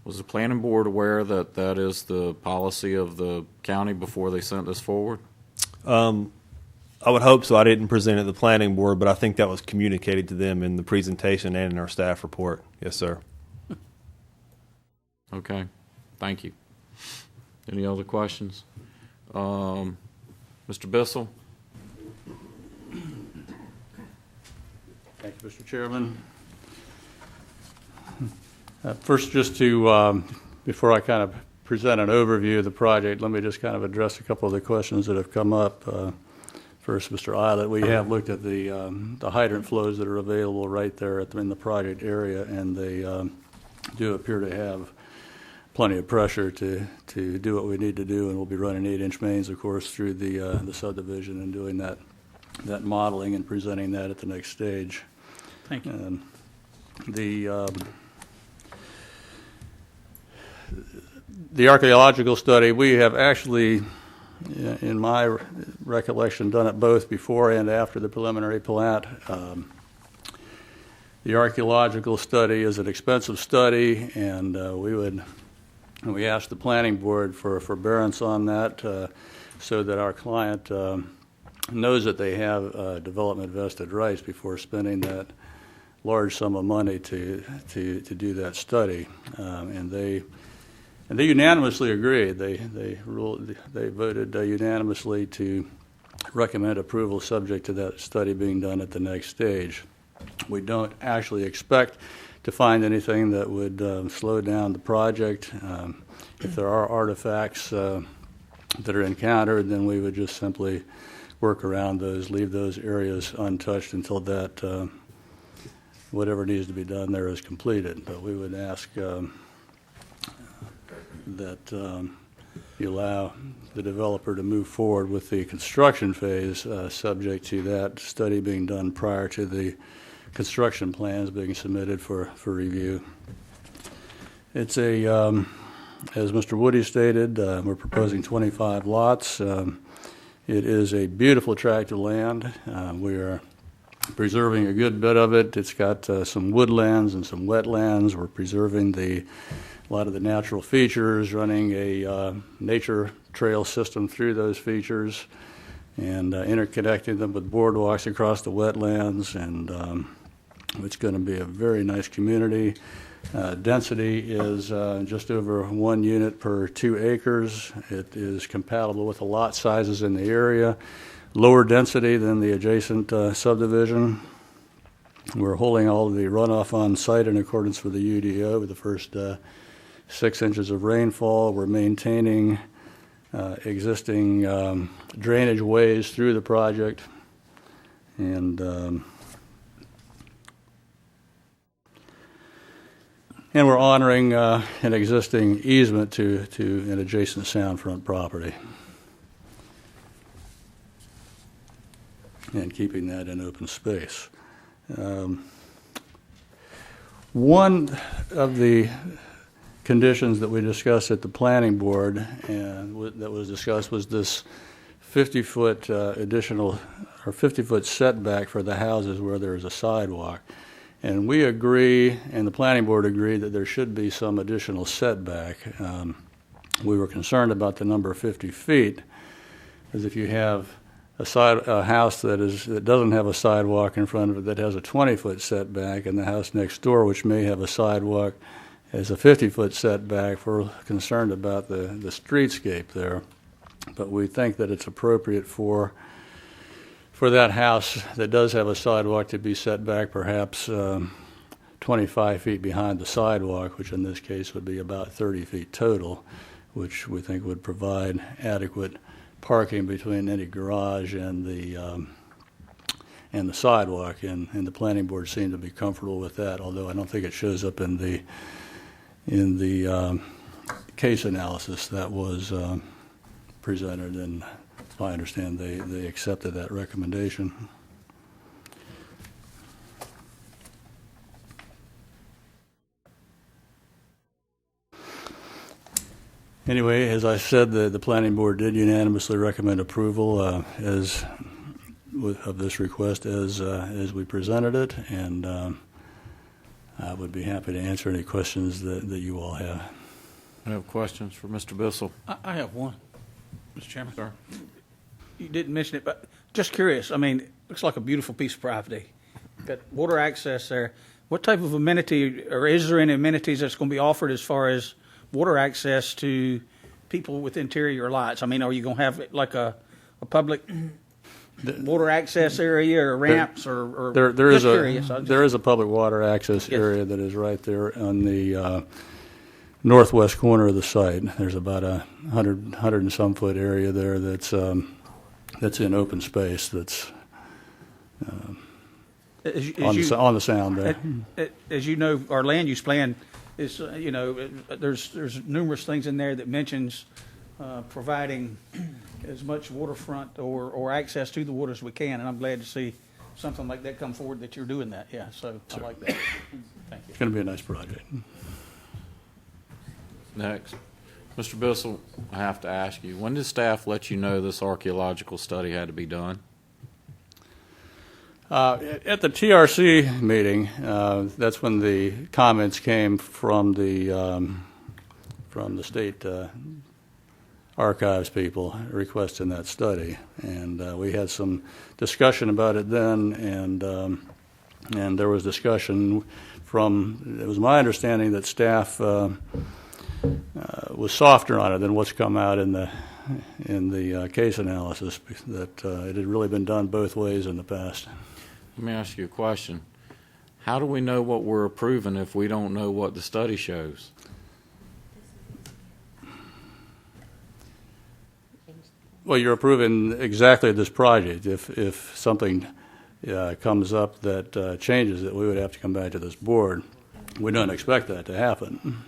Was the planning board aware that that is the policy of the county before they sent this forward? I would hope so. I didn't present it to the planning board, but I think that was communicated to them in the presentation and in our staff report. Yes, sir. Okay. Thank you. Any other questions? Mr. Bissell? Thank you, Mr. Chairman. First, just to, before I kind of present an overview of the project, let me just kind of address a couple of the questions that have come up. First, Mr. Eilert, we have looked at the hydrant flows that are available right there in the project area, and they do appear to have plenty of pressure to do what we need to do, and we'll be running 8-inch mains, of course, through the subdivision and doing that modeling and presenting that at the next stage. Thank you. The archaeological study, we have actually, in my recollection, done it both before and after the preliminary plat. The archaeological study is an expensive study, and we asked the planning board for forbearance on that so that our client knows that they have development vested rights before spending that large sum of money to do that study, and they unanimously agreed. They voted unanimously to recommend approval subject to that study being done at the next stage. We don't actually expect to find anything that would slow down the project. If there are artifacts that are encountered, then we would just simply work around those, leave those areas untouched until that whatever needs to be done there is completed. But we would ask that you allow the developer to move forward with the construction phase, subject to that study being done prior to the construction plans being submitted for review. It's a, as Mr. Woody stated, we're proposing 25 lots. It is a beautiful tract of land. We are preserving a good bit of it. It's got some woodlands and some wetlands. We're preserving a lot of the natural features, running a nature trail system through those features, and interconnecting them with boardwalks across the wetlands, and it's going to be a very nice community. Density is just over 1 unit per 2 acres. It is compatible with the lot sizes in the area. Lower density than the adjacent subdivision. We're holding all of the runoff on site in accordance with the UDO with the first 6 inches of rainfall. We're maintaining existing drainage ways through the project, and we're honoring an existing easement to an adjacent soundfront property and keeping that in open space. One of the conditions that we discussed at the planning board and that was discussed was this 50-foot additional or 50-foot setback for the houses where there is a sidewalk. And we agree, and the planning board agreed, that there should be some additional setback. We were concerned about the number of 50 feet, because if you have a house that doesn't have a sidewalk in front of it that has a 20-foot setback, and the house next door, which may have a sidewalk, has a 50-foot setback, we're concerned about the streetscape there. But we think that it's appropriate for that house that does have a sidewalk to be set back perhaps 25 feet behind the sidewalk, which in this case would be about 30 feet total, which we think would provide adequate parking between any garage and the sidewalk. And the planning board seemed to be comfortable with that, although I don't think it shows up in the case analysis that was presented, and I understand they accepted that recommendation. Anyway, as I said, the planning board did unanimously recommend approval of this request as we presented it, and I would be happy to answer any questions that you all have. I have questions for Mr. Bissell. I have one, Mr. Chairman. Sir. You didn't mention it, but just curious. I mean, it looks like a beautiful piece of property. Got water access there. What type of amenity, or is there any amenities that's going to be offered as far as water access to people with interior lots? I mean, are you going to have like a public water access area or ramps or there is a public water access area that is right there on the northwest corner of the site. There's about 100 and some foot area there that's in open space that's on the sound there. As you know, our land use plan is, there's numerous things in there that mentions providing as much waterfront or access to the water as we can, and I'm glad to see something like that come forward that you're doing that. Yeah, so sure. I like that. Thank you. It's going to be a nice project. Next. Mr. Bissell, I have to ask you, when did staff let you know this archaeological study had to be done? At the TRC meeting, that's when the comments came from the state archives people requesting that study, and we had some discussion about it then, and there was discussion it was my understanding that staff was softer on it than what's come out in the case analysis, that it had really been done both ways in the past. Let me ask you a question. How do we know what we're approving if we don't know what the study shows? Well, you're approving exactly this project. If something comes up that changes it, we would have to come back to this board. We don't expect that to happen.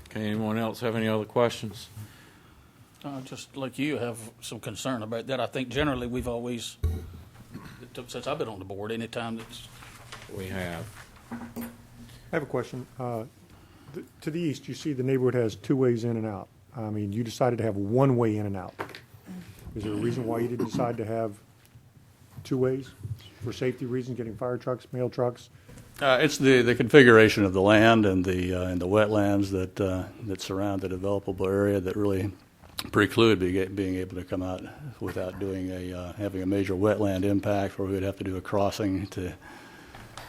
Okay, anyone else have any other questions? Just like you have some concern about that. I think generally we've always, since I've been on the board, anytime that's. We have. I have a question. To the east, you see the neighborhood has two ways in and out. I mean, you decided to have one way in and out. Is there a reason why you didn't decide to have two ways? For safety reasons, getting fire trucks, mail trucks? It's the configuration of the land and the wetlands that surround the developable area that really preclude being able to come out without doing having a major wetland impact, where we would have to do a crossing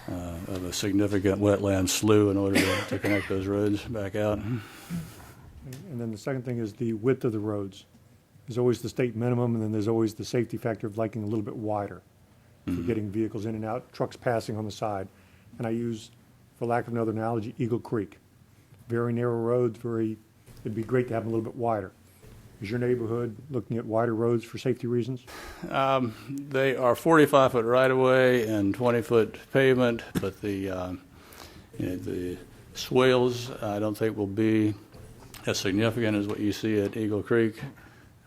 of a significant wetland slough in order to connect those roads back out. And then the second thing is the width of the roads. There's always the state minimum, and then there's always the safety factor of liking a little bit wider. For getting vehicles in and out, trucks passing on the side. And I use, for lack of another analogy, Eagle Creek. Very narrow roads, it'd be great to have them a little bit wider. Is your neighborhood looking at wider roads for safety reasons? They are 45-foot right-of-way and 20-foot pavement, but the swales I don't think will be as significant as what you see at Eagle Creek.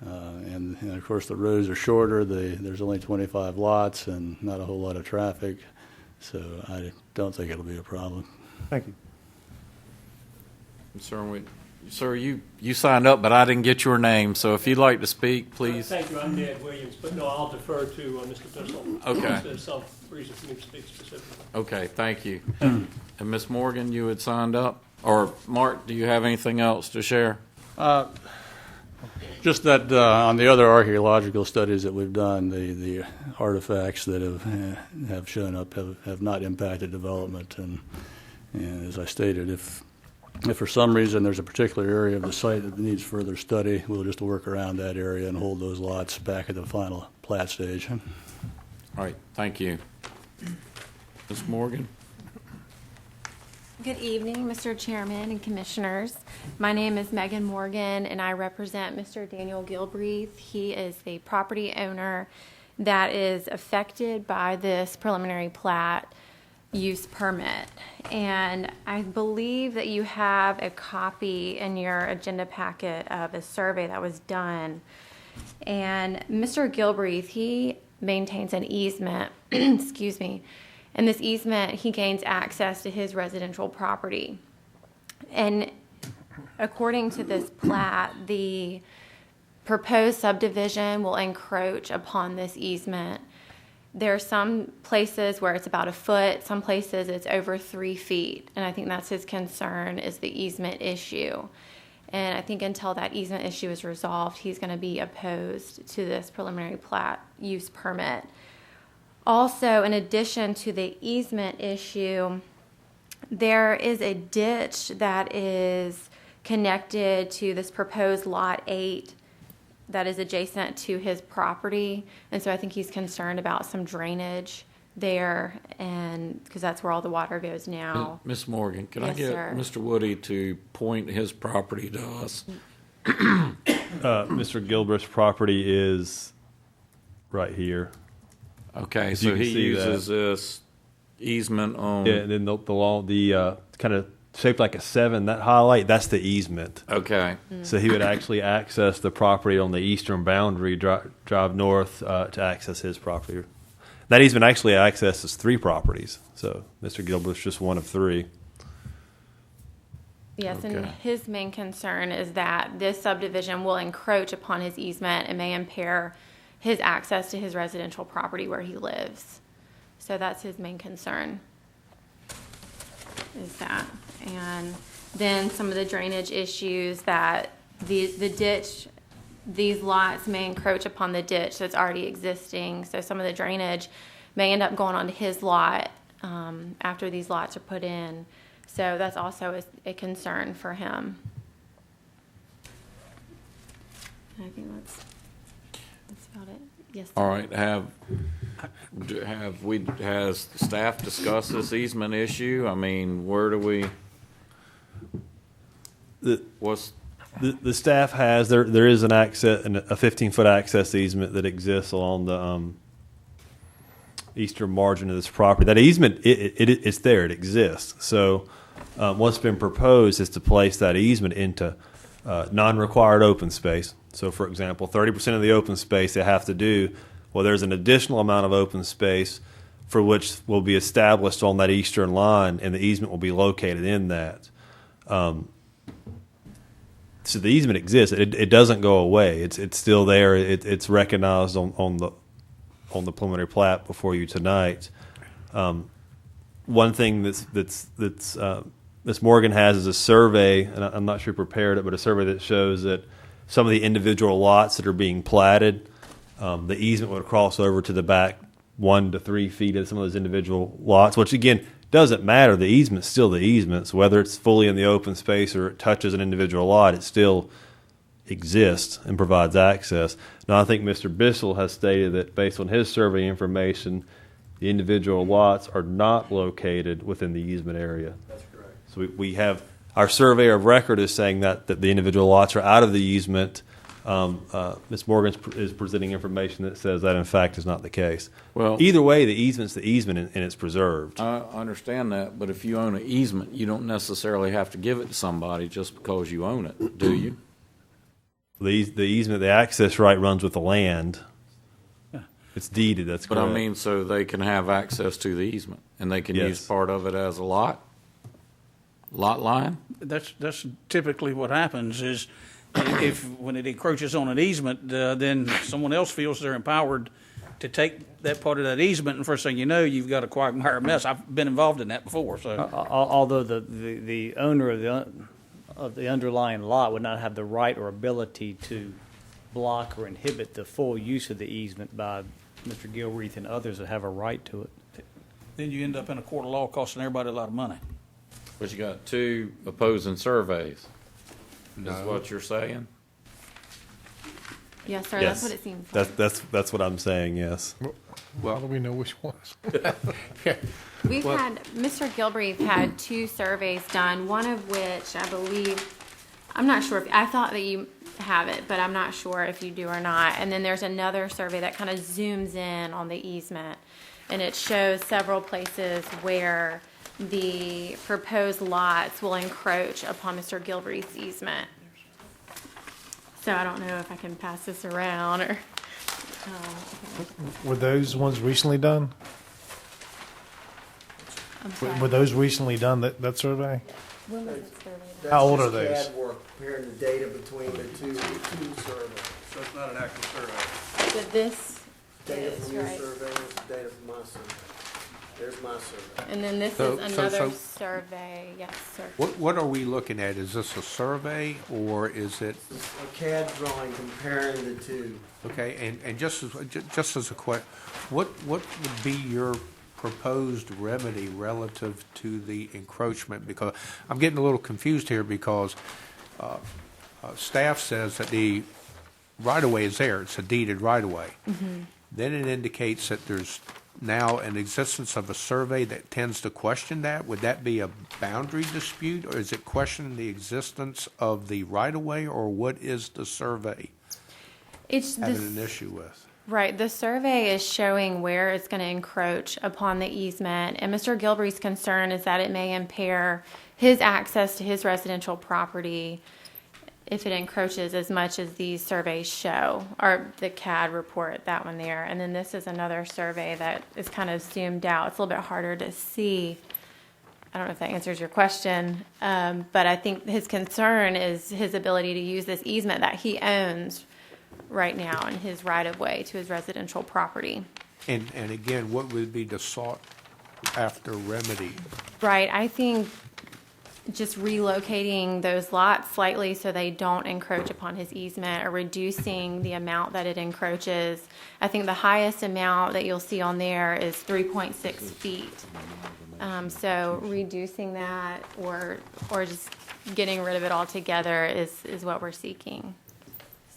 And of course, the roads are shorter. There's only 25 lots and not a whole lot of traffic, so I don't think it'll be a problem. Thank you. Sir, you signed up, but I didn't get your name, so if you'd like to speak, please. Thank you. I'm Ned Williams, but no, I'll defer to Mr. Bissell. Okay. There's some reason for me to speak specifically. Okay, thank you. And Ms. Morgan, you had signed up? Or Mark, do you have anything else to share? Just that on the other archaeological studies that we've done, the artifacts that have shown up have not impacted development. And as I stated, if for some reason there's a particular area of the site that needs further study, we'll just work around that area and hold those lots back at the final plat stage. All right, thank you. Ms. Morgan? Good evening, Mr. Chairman and Commissioners. My name is Megan Morgan, and I represent Mr. Daniel Gilbreath. He is the property owner that is affected by this preliminary plat use permit. And I believe that you have a copy in your agenda packet of a survey that was done. And Mr. Gilbreath, he maintains an easement, excuse me, and this easement, he gains access to his residential property. And according to this plat, the proposed subdivision will encroach upon this easement. There are some places where it's about a foot, some places it's over 3 feet. And I think that's his concern, is the easement issue. And I think until that easement issue is resolved, he's going to be opposed to this preliminary plat use permit. Also, in addition to the easement issue, there is a ditch that is connected to this proposed Lot 8 that is adjacent to his property. And so I think he's concerned about some drainage there, and because that's where all the water goes now. Ms. Morgan, can I Yes, get sir. Mr. Woody to point his property to us? Mr. Gilbert's property is right here. Okay, If you so can he see uses this easement on. Yeah, and then the kind of shaped like a 7, that highlight, that's the easement. Okay. So he would actually access the property on the eastern boundary, drive north to access his property. That easement actually accesses 3 properties. So Mr. Gilbert's just one of 3. Yes, and Okay. his main concern is that this subdivision will encroach upon his easement and may impair his access to his residential property where he lives. So that's his main concern, is that. And then some of the drainage issues that the ditch, these lots may encroach upon the ditch that's already existing. So some of the drainage may end up going onto his lot after these lots are put in. So that's also a concern for him. I think that's about it. Yes. All right, has staff discussed this easement issue? I mean, where do we, The staff has, there is an access, a 15-foot access easement that exists along eastern margin of this property. That easement, it's there. It exists. So what's been proposed is to place that easement into non-required open space. So, for example, 30% of the open space they have to do, well, there's an additional amount of open space for which will be established on that eastern line, and the easement will be located in that. So the easement exists. It doesn't go away. It's still there. It's recognized on the preliminary plat before you tonight. One thing that's Ms. Morgan has is a survey, and I'm not sure who prepared it, but a survey that shows that some of the individual lots that are being platted, the easement would cross over to the back 1 to 3 feet of some of those individual lots, which again doesn't matter. The easement's still the easement. So whether it's fully in the open space or it touches an individual lot, it still exists and provides access. Now, I think Mr. Bissell has stated that based on his survey information, the individual lots are not located within the easement area. That's correct. So we have our surveyor of record is saying that the individual lots are out of the easement. Ms. Morgan is presenting information that says that, in fact, is not the case. Well, either way, the easement's the easement and it's preserved. I understand that, but if you own an easement, you don't necessarily have to give it to somebody just because you own it, do you? The easement, the access right runs with the land. It's deeded, that's correct. But I mean, so they can have access to the easement, and they can use part of it as a lot line? That's typically what happens is if when it encroaches on an easement, then someone else feels they're empowered to take that part of that easement, and first thing you know, you've got a quagmire mess. I've been involved in that before. So, although the owner of the underlying lot would not have the right or ability to block or inhibit the full use of the easement by Mr. Gilreath and others that have a right to it. then you end up in a court of law costing everybody a lot of money. But you got two opposing surveys. Is what you're saying? Yes, sir. Yes. That's what it seems like. That's what I'm saying. Yes. Well, how do we know which ones? We've had, Mr. Gilbreath had 2 surveys done, one of which I believe, I'm not sure if, I thought that you have it, but I'm not sure if you do or not. And then there's another survey that kind of zooms in on the easement, and it shows several places where the proposed lots will encroach upon Mr. Gilbreath's easement. So I don't know if I can pass this around or. Were those ones recently done? Were those recently done, that survey? When was it surveyed? How old are those? CAD work comparing the data between the two surveys. So it's not an active survey. So this Data is, from your right. survey is data from my survey. There's my survey. And then this is another survey. Yes, sir. What are we looking at? Is this a survey or is it? A CAD drawing comparing the two. Okay, and just as a question, what would be your proposed remedy relative to the encroachment? Because I'm getting a little confused here because staff says that the right-of-way is there. It's a deeded right-of-way. Mm-hmm. Then it indicates that there's now an existence of a survey that tends to question that. Would that be a boundary dispute, or is it questioning the existence of the right-of-way, or what is the survey It's having this, an issue with? Right. The survey is showing where it's going to encroach upon the easement. And Mr. Gilbreath's concern is that it may impair his access to his residential property if it encroaches as much as these surveys show, or the CAD report, that one there. And then this is another survey that is kind of zoomed out. It's a little bit harder to see. I don't know if that answers your question, but I think his concern is his ability to use this easement that he owns right now in his right-of-way to his residential property. And again, what would be the sought after remedy? Right. I think just relocating those lots slightly so they don't encroach upon his easement, or reducing the amount that it encroaches. I think the highest amount that you'll see on there is 3.6 feet. So reducing that or just getting rid of it altogether is what we're seeking.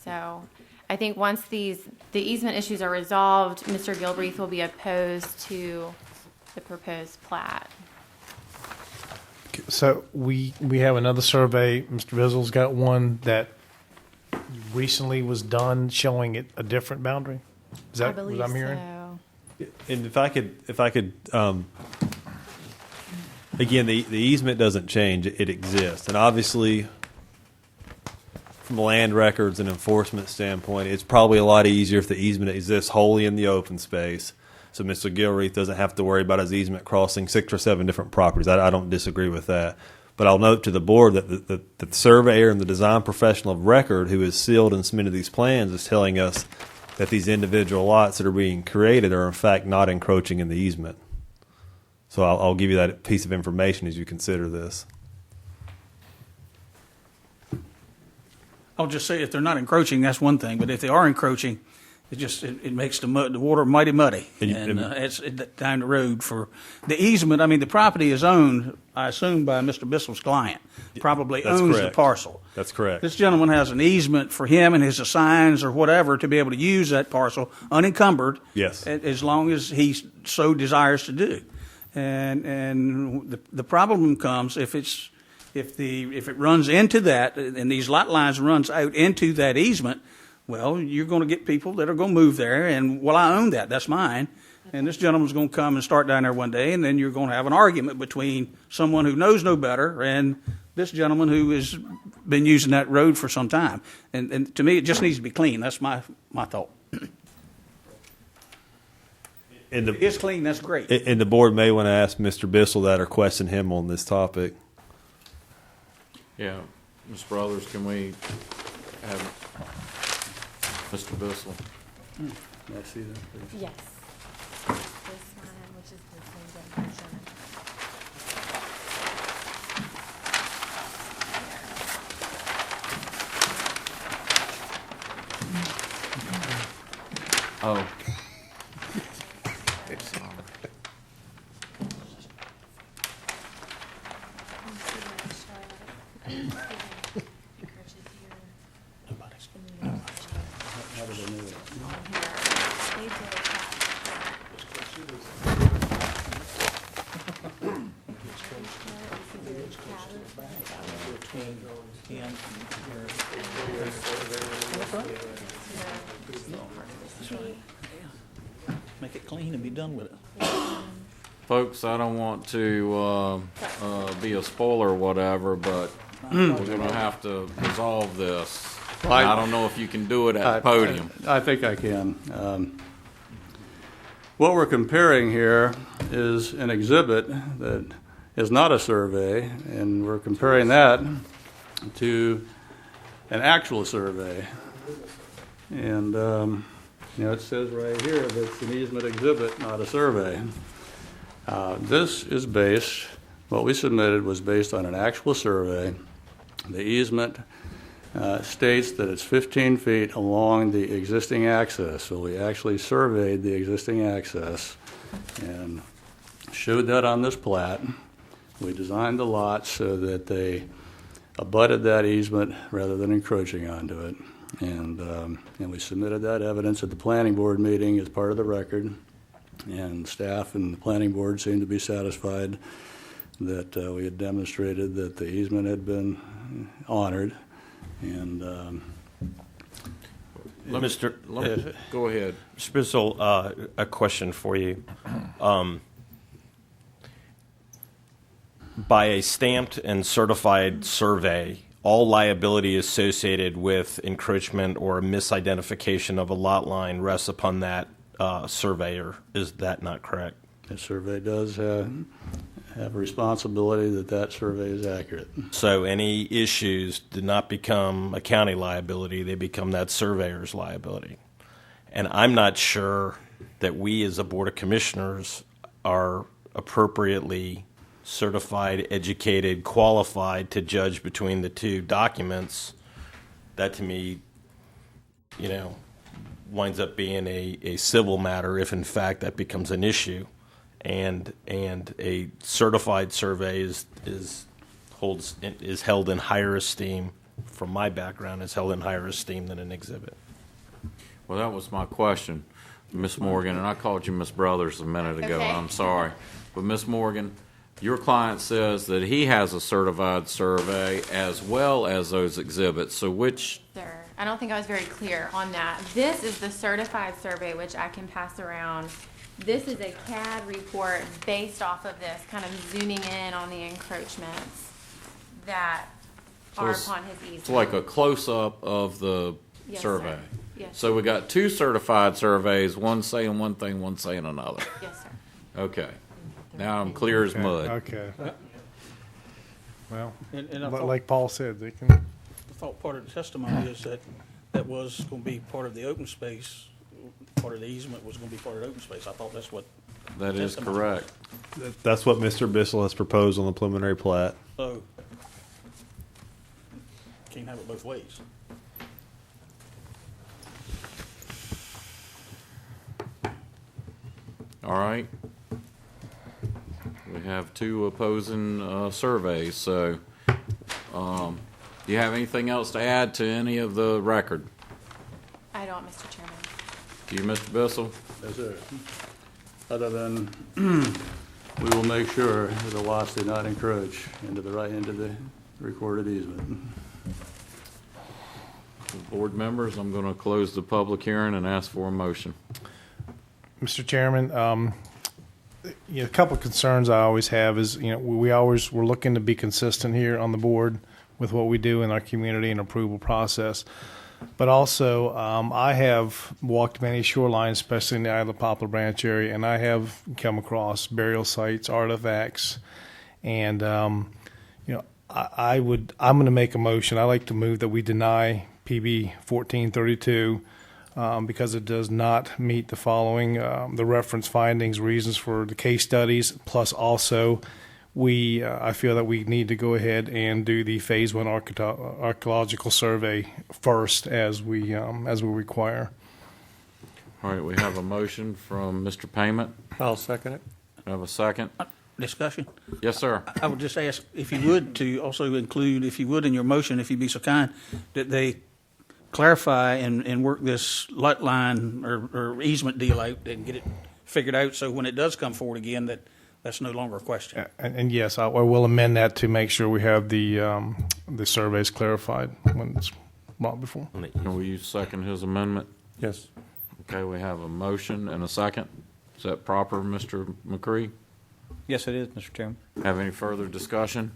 So I think once the easement issues are resolved, Mr. Gilbreath will be opposed to the proposed plat. So we have another survey. Mr. Vizzle's got one that recently was done showing it a different boundary. Is that I believe what I'm hearing? So. And if I could, again, the easement doesn't change; it exists, and obviously, from a land records and enforcement standpoint, it's probably a lot easier if the easement exists wholly in the open space. So Mr. Gilreath doesn't have to worry about his easement crossing 6 or 7 different properties. I don't disagree with that. But I'll note to the board that the surveyor and the design professional of record who has sealed and submitted these plans is telling us that these individual lots that are being created are in fact not encroaching in the easement. So I'll give you that piece of information as you consider this. I'll just say if they're not encroaching, that's one thing. But if they are encroaching, it makes the water mighty muddy. And it's down the road for the easement. I mean, the property is owned, I assume, by Mr. Bissell's client. Probably That's owns correct. the parcel. That's correct. This gentleman has an easement for him and his assigns or whatever to be able to use that parcel unencumbered. Yes. As long as he so desires to do. And the problem comes if it runs into that, and these lot lines runs out into that easement, well, you're going to get people that are going to move there, and, well, I own that. That's mine. And this gentleman's going to come and start down there one day, and then you're going to have an argument between someone who knows no better and this gentleman who has been using that road for some time. And to me, it just needs to be clean. That's my thought. And If it's clean, that's great. And the board may want to ask Mr. Bissell that or question him on this topic. Yeah, Ms. Brothers, can we have Mr. Bissell? Can I see that, please? Yes. This one, which is the same version. Oh. Make it clean and be done with it. Folks, I don't want to be a spoiler or whatever, but we're going to have to resolve this. Well, I don't know if you can do it at the podium. I think I can. What we're comparing here is an exhibit that is not a survey, and we're comparing that to an actual survey. And it says right here that it's an easement exhibit, not a survey. This is based, what we submitted was based on an actual survey. The easement states that it's 15 feet along the existing access. So we actually surveyed the existing access and showed that on this plat. We designed the lots so that they abutted that easement rather than encroaching onto it. And we submitted that evidence at the planning board meeting as part of the record. And staff and the planning board seemed to be satisfied that we had demonstrated that the easement had been honored. And Go ahead. Mr. Bissell, a question for you. By a stamped and certified survey, all liability associated with encroachment or misidentification of a lot line rests upon that surveyor. Is that not correct? the survey does have a responsibility that survey is accurate. So any issues do not become a county liability, they become that surveyor's liability. And I'm not sure that we as a Board of Commissioners are appropriately certified, educated, qualified to judge between the two documents. That to me, winds up being a civil matter if in fact that becomes an issue. And a certified survey is held in higher esteem, from my background, is held in higher esteem than an exhibit. Well, that was my question, Ms. Morgan, and I called you Ms. Brothers a minute ago. Okay. I'm sorry. But Ms. Morgan, your client says that he has a certified survey as well as those exhibits. So which... Sir, I don't think I was very clear on that. This is the certified survey, which I can pass around This is a CAD report based off of this, kind of zooming in on the encroachments that are upon his easement. It's like a close-up of the Yes, survey. sir. Yes, So we got two certified surveys, one saying one thing, one saying another. Yes, sir. Okay. Now I'm clear as mud. Okay. Well, And I but thought- like Paul said, they can. I thought part of the testimony is that was going to be part of the open space, part of the easement was going to be part of the open space. I thought that's what. That is testimony correct. That's what Mr. Bissell has proposed on the preliminary plat. So, can't have it both ways. All right. We have two opposing surveys, so do you have anything else to add to any of the record? I don't, Mr. Chairman. Do you, Mr. Bissell? Yes, sir. Other than, we will make sure that the lots do not encroach into the recorded easement. Board members, I'm going to close the public hearing and ask for a motion. Mr. Chairman, a couple of concerns I always have is, we're looking to be consistent here on the board with what we do in our community and approval process. But also, I have walked many shorelines, especially in the Isle of Poplar Branch area, and I have come across burial sites, artifacts, and I'm going to make a motion. I like to move that we deny PB 1432 because it does not meet the following: the reference findings, reasons for the case studies, plus also I feel that we need to go ahead and do the Phase 1 archaeological survey first, as we require. All right, we have a motion from Mr. Payment. I'll second it. I have a second. Discussion? Yes, sir. I would just ask if you would to also include, if you would, in your motion, if you'd be so kind, that they clarify and work this lot line or easement deal out and get it figured out, so when it does come forward again, that's no longer a question. And yes, I will amend that to make sure we have the surveys clarified when it's brought before. Will you second his amendment? Yes. Okay, we have a motion and a second. Is that proper, Mr. McCree? Yes, it is, Mr. Chairman. Have any further discussion?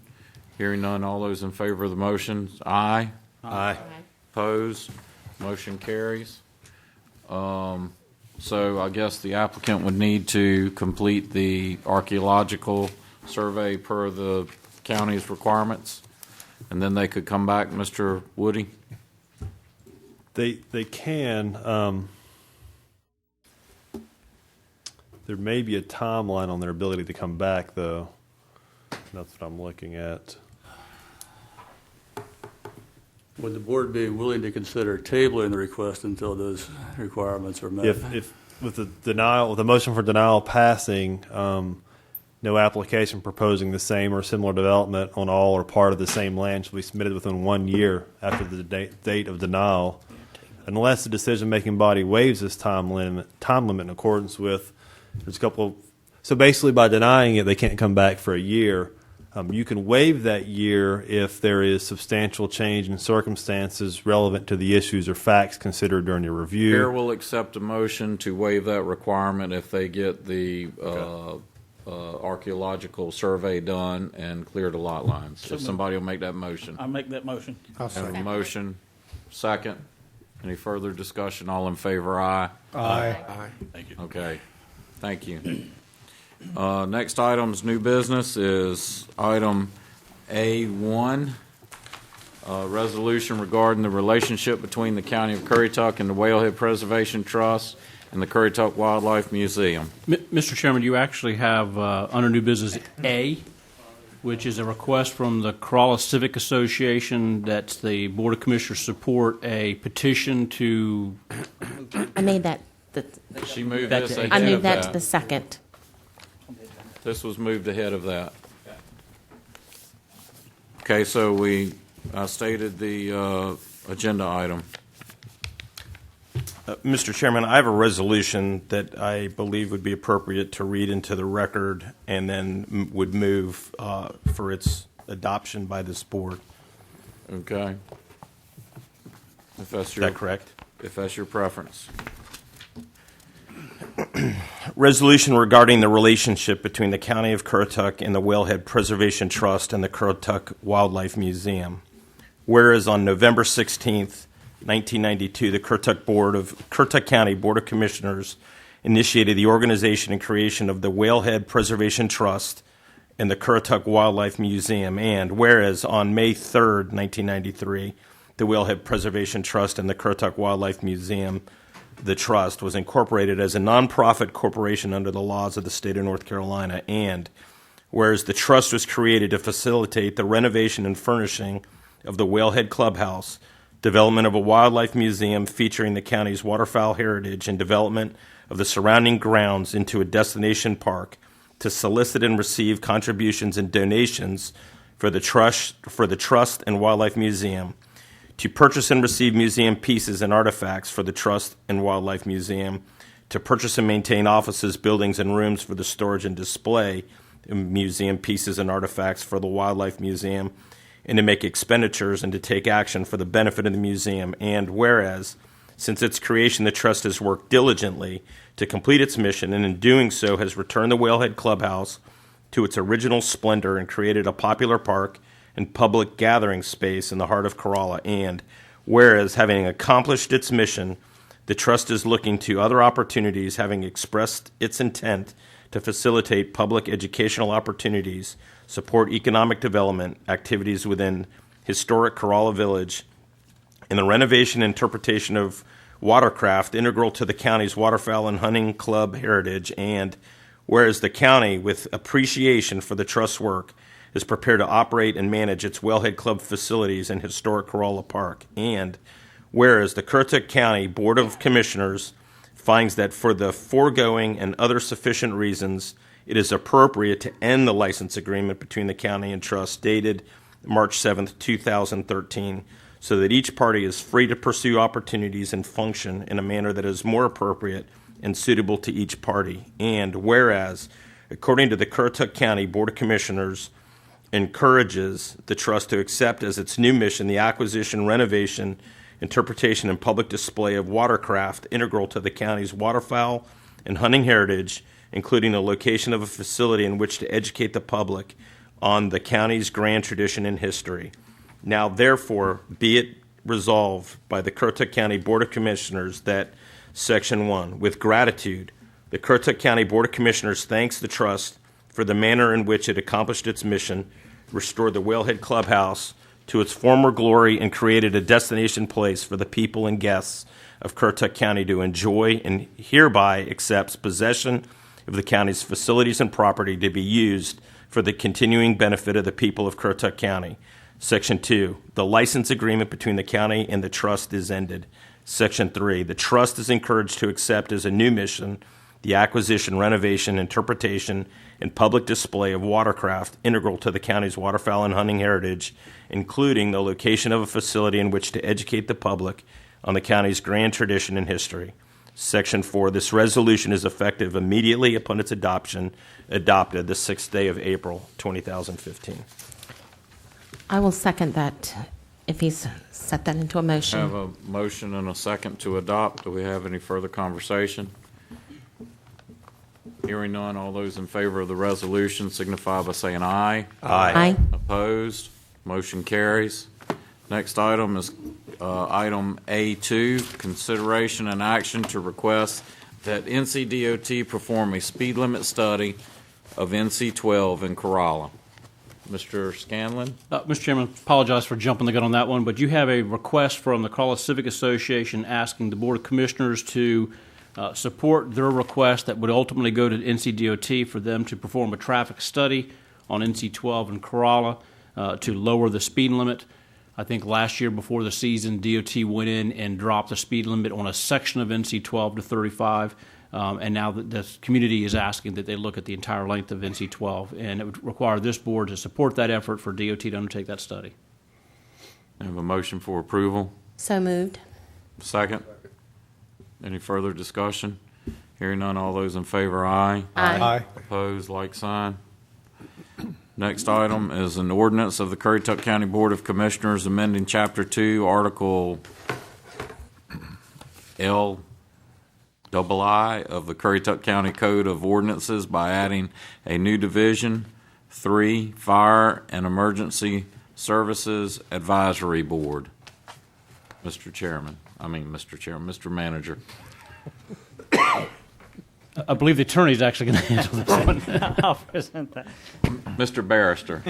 Hearing none, all those in favor of the motion, aye. Aye. Opposed? Motion carries. So I guess the applicant would need to complete the archaeological survey per the county's requirements, and then they could come back, Mr. Woody? They can. There may be a timeline on their ability to come back, though. That's what I'm looking at. Would the board be willing to consider tabling the request until those requirements are met? If with the motion for denial passing, no application proposing the same or similar development on all or part of the same land shall be submitted within 1 year after the date of denial, unless the decision-making body waives this time limit in accordance with. There's a couple of, so basically by denying it, they can't come back for a year. You can waive that year if there is substantial change in circumstances relevant to the issues or facts considered during your review. Chair will accept a motion to waive that requirement if they get the archaeological survey done and clear the lot lines. If somebody will make that motion. I'll make that motion. I'll Have a second. motion, second. Any further discussion? All in favor, aye. Aye. Aye. Thank you. Okay, thank you. Next item's new business is item A1, resolution regarding the relationship between the County of Currituck and the Whalehead Preservation Trust and the Currituck Wildlife Museum. Mr. Chairman, you actually have under new business A, which is a request from the Corolla Civic Association that the Board of Commissioners support a petition to. I made that. She moved That's this A. ahead I of moved that to that. the second. This was moved ahead of that. Okay, so we stated the agenda item. Mr. Chairman, I have a resolution that I believe would be appropriate to read into the record and then would move for its adoption by this board. Okay. If that's Is your that correct? If that's your preference. Resolution regarding the relationship between the County of Currituck and the Whalehead Preservation Trust and the Currituck Wildlife Museum. Whereas on November 16th, 1992, the Currituck County Board of Commissioners initiated the organization and creation of the Whalehead Preservation Trust and the Currituck Wildlife Museum. And whereas on May 3rd, 1993, the Whalehead Preservation Trust and the Currituck Wildlife Museum, the trust, was incorporated as a nonprofit corporation under the laws of the state of North Carolina. And whereas the trust was created to facilitate the renovation and furnishing of the Whalehead Clubhouse, development of a wildlife museum featuring the county's waterfowl heritage, and development of the surrounding grounds into a destination park, to solicit and receive contributions and donations for the trust and wildlife museum, to purchase and receive museum pieces and artifacts for the Trust and Wildlife Museum, to purchase and maintain offices, buildings, and rooms for the storage and display of museum pieces and artifacts for the Wildlife Museum, and to make expenditures and to take action for the benefit of the museum. And whereas, since its creation, the Trust has worked diligently to complete its mission, and in doing so has returned the Whalehead Clubhouse to its original splendor and created a popular park and public gathering space in the heart of Corolla. And whereas, having accomplished its mission, the Trust is looking to other opportunities, having expressed its intent to facilitate public educational opportunities, support economic development activities within historic Corolla Village, and the renovation and interpretation of watercraft integral to the county's waterfowl and hunting club heritage. And whereas the county, with appreciation for the Trust's work, is prepared to operate and manage its Whalehead Club facilities in historic Corolla Park. And whereas the Currituck County Board of Commissioners finds that for the foregoing and other sufficient reasons, it is appropriate to end the license agreement between the county and trust dated March 7th, 2013, so that each party is free to pursue opportunities and function in a manner that is more appropriate and suitable to each party. And whereas, according to the Currituck County Board of Commissioners, encourages the trust to accept as its new mission the acquisition, renovation, interpretation, and public display of watercraft integral to the county's waterfowl and hunting heritage, including the location of a facility in which to educate the public on the county's grand tradition and history. Now, therefore, be it resolved by the Currituck County Board of Commissioners that, Section 1, with gratitude, the Currituck County Board of Commissioners thanks the Trust for the manner in which it accomplished its mission, restored the Whalehead Clubhouse to its former glory, and created a destination place for the people and guests of Currituck County to enjoy, and hereby accepts possession of the county's facilities and property to be used for the continuing benefit of the people of Currituck County. Section 2, the license agreement between the county and the trust is ended. Section 3, the trust is encouraged to accept as a new mission the acquisition, renovation, interpretation, and public display of watercraft integral to the county's waterfowl and hunting heritage, including the location of a facility in which to educate the public on the county's grand tradition and history. Section 4, this resolution is effective immediately upon its adopted the 6th day of April, 2015. I will second that if he's set that into a motion. I have a motion and a second to adopt. Do we have any further conversation? Hearing none, all those in favor of the resolution signify by saying aye. Aye. Aye. Opposed? Motion carries. Next item is item A2, consideration and action to request that NCDOT perform a speed limit study of NC12 in Corolla. Mr. Scanlon? Mr. Chairman, apologize for jumping the gun on that one, but you have a request from the Corolla Civic Association asking the Board of Commissioners to support their request that would ultimately go to NCDOT for them to perform a traffic study on NC12 in Corolla to lower the speed limit. I think last year before the season, DOT went in and dropped the speed limit on a section of NC12 to 35, and now the community is asking that they look at the entire length of NC12, and it would require this board to support that effort for DOT to undertake that study. I have a motion for approval. So moved. Second. Any further discussion? Hearing none, all those in favor, aye. Aye. Aye. Opposed, like sign. Next item is an ordinance of the Currituck County Board of Commissioners amending Chapter 2, Article L, II of the Currituck County Code of Ordinances by adding a new division, 3, Fire and Emergency Services Advisory Board. Mr. Manager. I believe the attorney is actually going to handle this one. I'll present that. Mr. Barrister.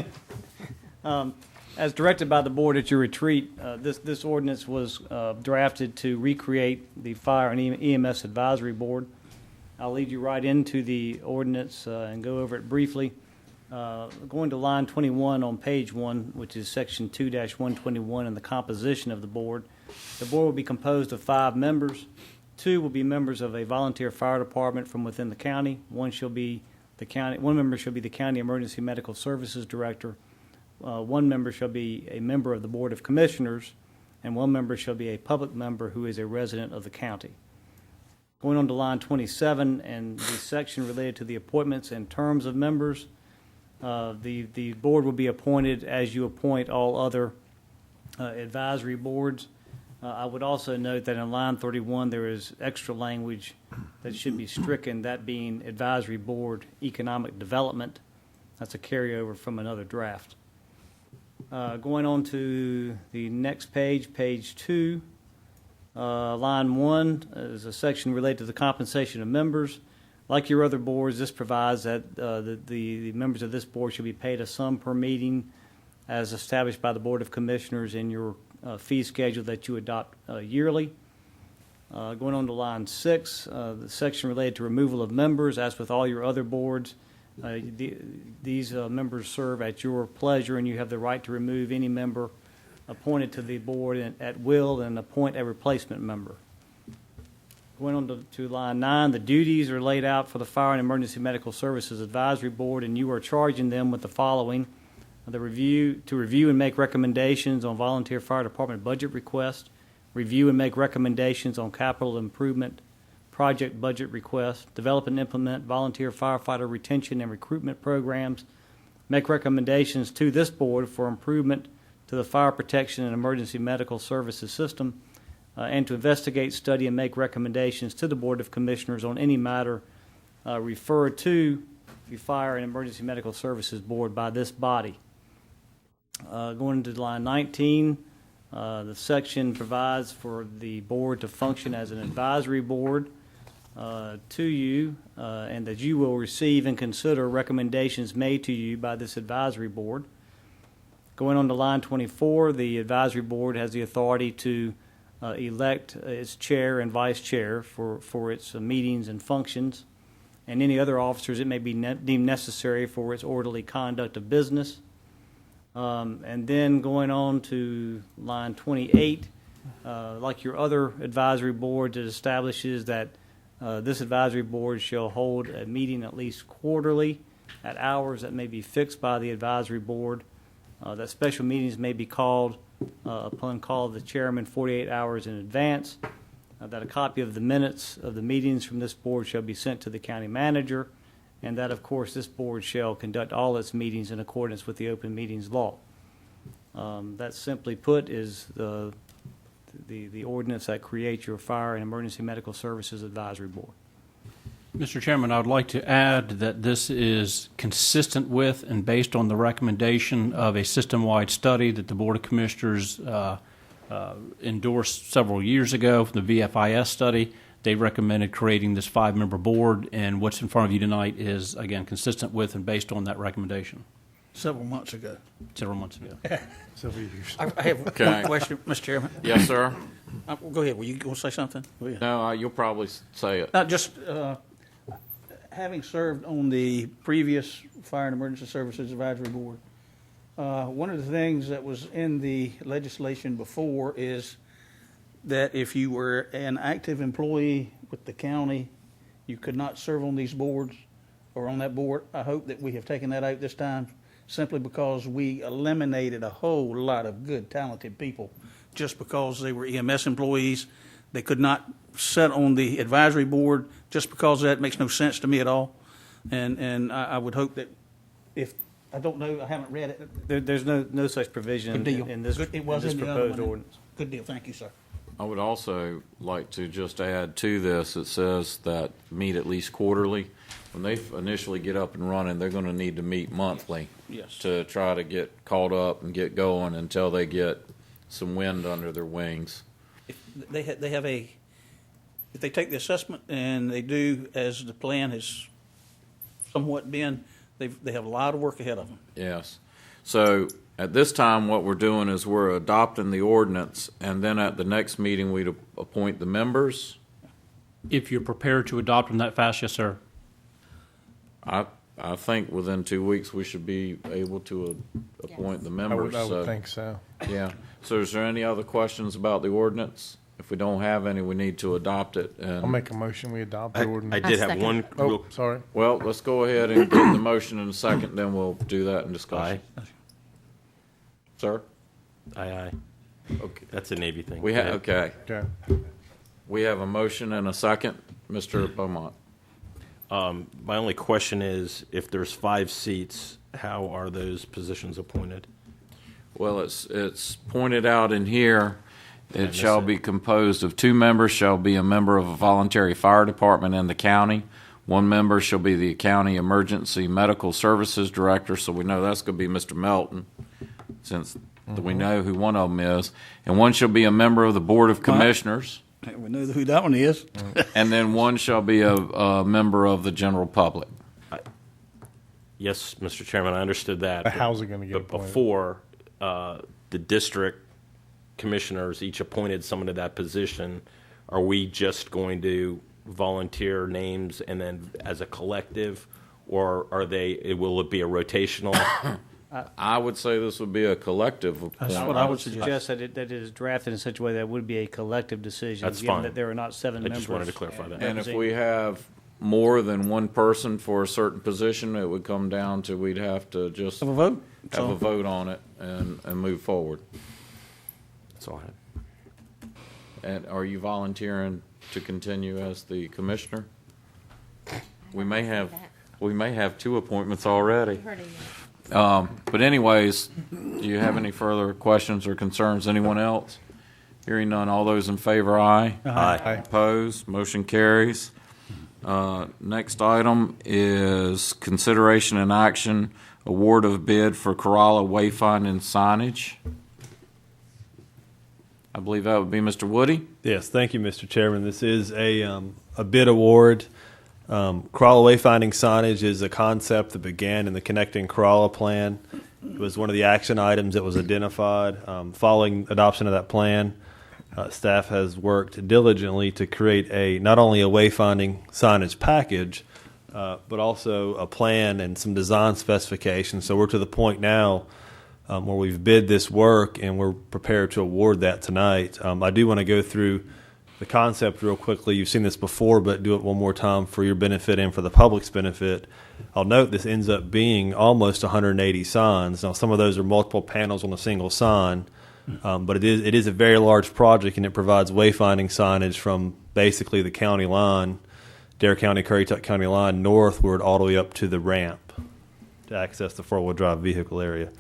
As directed by the board at your retreat, this ordinance was drafted to recreate the Fire and EMS Advisory Board. I'll lead you right into the ordinance and go over it briefly. Going to line 21 on page 1, which is section 2-121 in the composition of the board. The board will be composed of 5 members. 2 will be members of a volunteer fire department from within the county. One member shall be the county emergency medical services director. 1 member shall be a member of the board of commissioners, and 1 member shall be a public member who is a resident of the county. Going on to line 27 and the section related to the appointments and terms of members, the board will be appointed as you appoint all other advisory boards. I would also note that in line 31 there is extra language that should be stricken, that being advisory board economic development. That's a carryover from another draft. Going on to the next page, page 2, line 1 is a section related to the compensation of members. Like your other boards, this provides that the members of this board should be paid a sum per meeting as established by the Board of Commissioners in your fee schedule that you adopt yearly. Going on to line 6, the section related to removal of members. As with all your other boards, these members serve at your pleasure, and you have the right to remove any member appointed to the board at will and appoint a replacement member. Going on to line 9, the duties are laid out for the Fire and Emergency Medical Services Advisory Board, and you are charging them with the following: to review and make recommendations on volunteer fire department budget requests, review and make recommendations on capital improvement project budget requests, develop and implement volunteer firefighter retention and recruitment programs, make recommendations to this board for improvement to the fire protection and emergency medical services system, and to investigate, study, and make recommendations to the Board of Commissioners on any matter referred to the Fire and Emergency Medical Services Board by this body. Going to line 19, the section provides for the board to function as an advisory board to you, and that you will receive and consider recommendations made to you by this advisory board. Going on to line 24, the advisory board has the authority to elect its chair and vice chair for its meetings and functions, and any other officers it may be deemed necessary for its orderly conduct of business. And then going on to line 28, like your other advisory boards, it establishes that this advisory board shall hold a meeting at least quarterly at hours that may be fixed by the advisory board, that special meetings may be called upon call of the chairman 48 hours in advance, that a copy of the minutes of the meetings from this board shall be sent to the county manager, and that, of course, this board shall conduct all its meetings in accordance with the open meetings law. That, simply put, is the ordinance that creates your Fire and Emergency Medical Services Advisory Board. Mr. Chairman, I would like to add that this is consistent with and based on the recommendation of a system-wide study that the Board of Commissioners endorsed several years ago, the VFIS study. They recommended creating this 5-member board, and what's in front of you tonight is, again, consistent with and based on that recommendation. Several months ago. Several months ago. Several years. I have Okay. one question, Mr. Chairman. Yes, sir. Go ahead. Were you going to say something? Go ahead. No, you'll probably say it. Just having served on the previous Fire and Emergency Services Advisory Board, one of the things that was in the legislation before is that if you were an active employee with the county, you could not serve on these boards or on that board. I hope that we have taken that out this time, simply because we eliminated a whole lot of good, talented people just because they were EMS employees. They could not sit on the advisory board just because of that. It makes no sense to me at all. And I would hope that if, I don't know, I haven't read it. There's no such provision Good deal. in this, It was in this in the other proposed one. ordinance. Good deal. Thank you, sir. I would also like to just add to this, it says that meet at least quarterly. When they initially get up and running, they're going to need to meet monthly. Yes. To try to get caught up and get going until they get some wind under their wings. If they if they take the assessment and they do as the plan has somewhat been, they have a lot of work ahead of them. Yes. So at this time, what we're doing is we're adopting the ordinance, and then at the next meeting, we'd appoint the members. If you're prepared to adopt them that fast, yes, sir. I think within 2 weeks, we should be able to appoint the members. I would think so. Yeah. So is there any other questions about the ordinance? If we don't have any, we need to adopt it. And I'll make a motion, we adopt the ordinance. I did have one. Oh, sorry. Well, let's go ahead and get the motion in a second, then we'll do that in discussion. Aye. Sir? Aye. Okay. That's a Navy thing. Okay. Okay. We have a motion and a second. Mr. Beaumont. My only question is, if there's 5 seats, how are those positions appointed? Well, it's pointed out in here, I it shall miss it. be composed of 2 members, shall be a member of a voluntary fire department in the county. 1 member shall be the county emergency medical services director, so we know that's going to be Mr. Melton, since we know who one of them is. And 1 shall be a member of the Board of Commissioners. We know who that one is. And then 1 shall be a member of the general public. Yes, Mr. Chairman, I understood that. But how's it gonna get But appointed? before, the district commissioners each appointed someone to that position, are we just going to volunteer names and then as a collective, or will it be a rotational? I would say this would be a collective That's appointment. what I would suggest. Suggest that it is drafted in such a way that it would be a collective decision. That's given fine. that there are not 7 I members. just wanted to clarify that. And if we have more than 1 person for a certain position, it would come down to we'd have to just Have a vote. have a vote on it and move forward. That's all I had. And are you volunteering to continue as the commissioner? We may have 2 appointments already. But anyways, do you have any further questions or concerns? Anyone else? Hearing none, all those in favor, aye. Aye. Opposed, motion carries. Next item is consideration and action, award of bid for Corolla Wayfinding Signage. I believe that would be Mr. Woody. Yes, thank you, Mr. Chairman. This is a bid award. Corolla Wayfinding Signage is a concept that began in the Connecting Corolla Plan. It was one of the action items that was identified. Following adoption of that plan, staff has worked diligently to create not only a wayfinding signage package, but also a plan and some design specifications. So we're to the point now where we've bid this work and we're prepared to award that tonight. I do want to go through the concept real quickly. You've seen this before, but do it one more time for your benefit and for the public's benefit. I'll note this ends up being almost 180 signs. Now, some of those are multiple panels on a single sign, but it is a very large project, and it provides wayfinding signage from basically the county line, Dare County, Currituck County line, northward all the way up to the ramp to access the four-wheel drive vehicle area.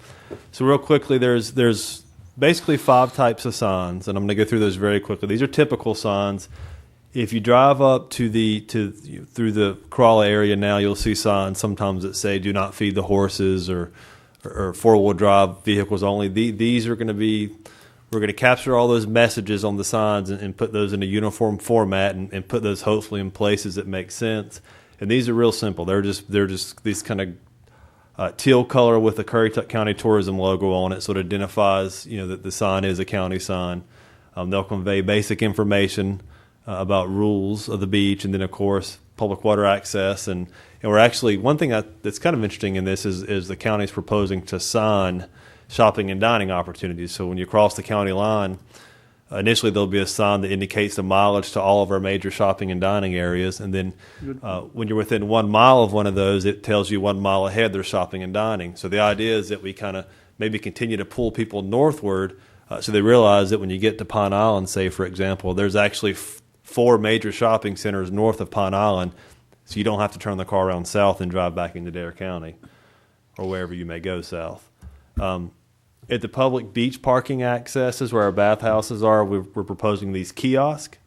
So real quickly, there's basically 5 types of signs, and I'm going to go through those very quickly. These are typical signs. If you drive up through the Corolla area now, you'll see signs sometimes that say "Do not feed the horses" or four-wheel drive vehicles only. These are going to be, we're going to capture all those messages on the signs and put those in a uniform format and put those hopefully in places that make sense. And these are real simple. They're just these kind of teal color with the Currituck County Tourism logo on it, so it identifies, that the sign is a county sign. They'll convey basic information about rules of the beach, and then of course public water access. And we're actually, one thing that's kind of interesting in this is the county's proposing to sign shopping and dining opportunities. So when you cross the county line, initially there'll be a sign that indicates the mileage to all of our major shopping and dining areas, and then when you're within 1 mile of one of those, it tells you 1 mile ahead there's shopping and dining. So the idea is that we kind of maybe continue to pull people northward, so they realize that when you get to Pine Island, say for example, there's actually 4 major shopping centers north of Pine Island, so you don't have to turn the car around south and drive back into Dare County or wherever you may go south. At the public beach parking accesses where our bathhouses are, we're proposing these kiosks.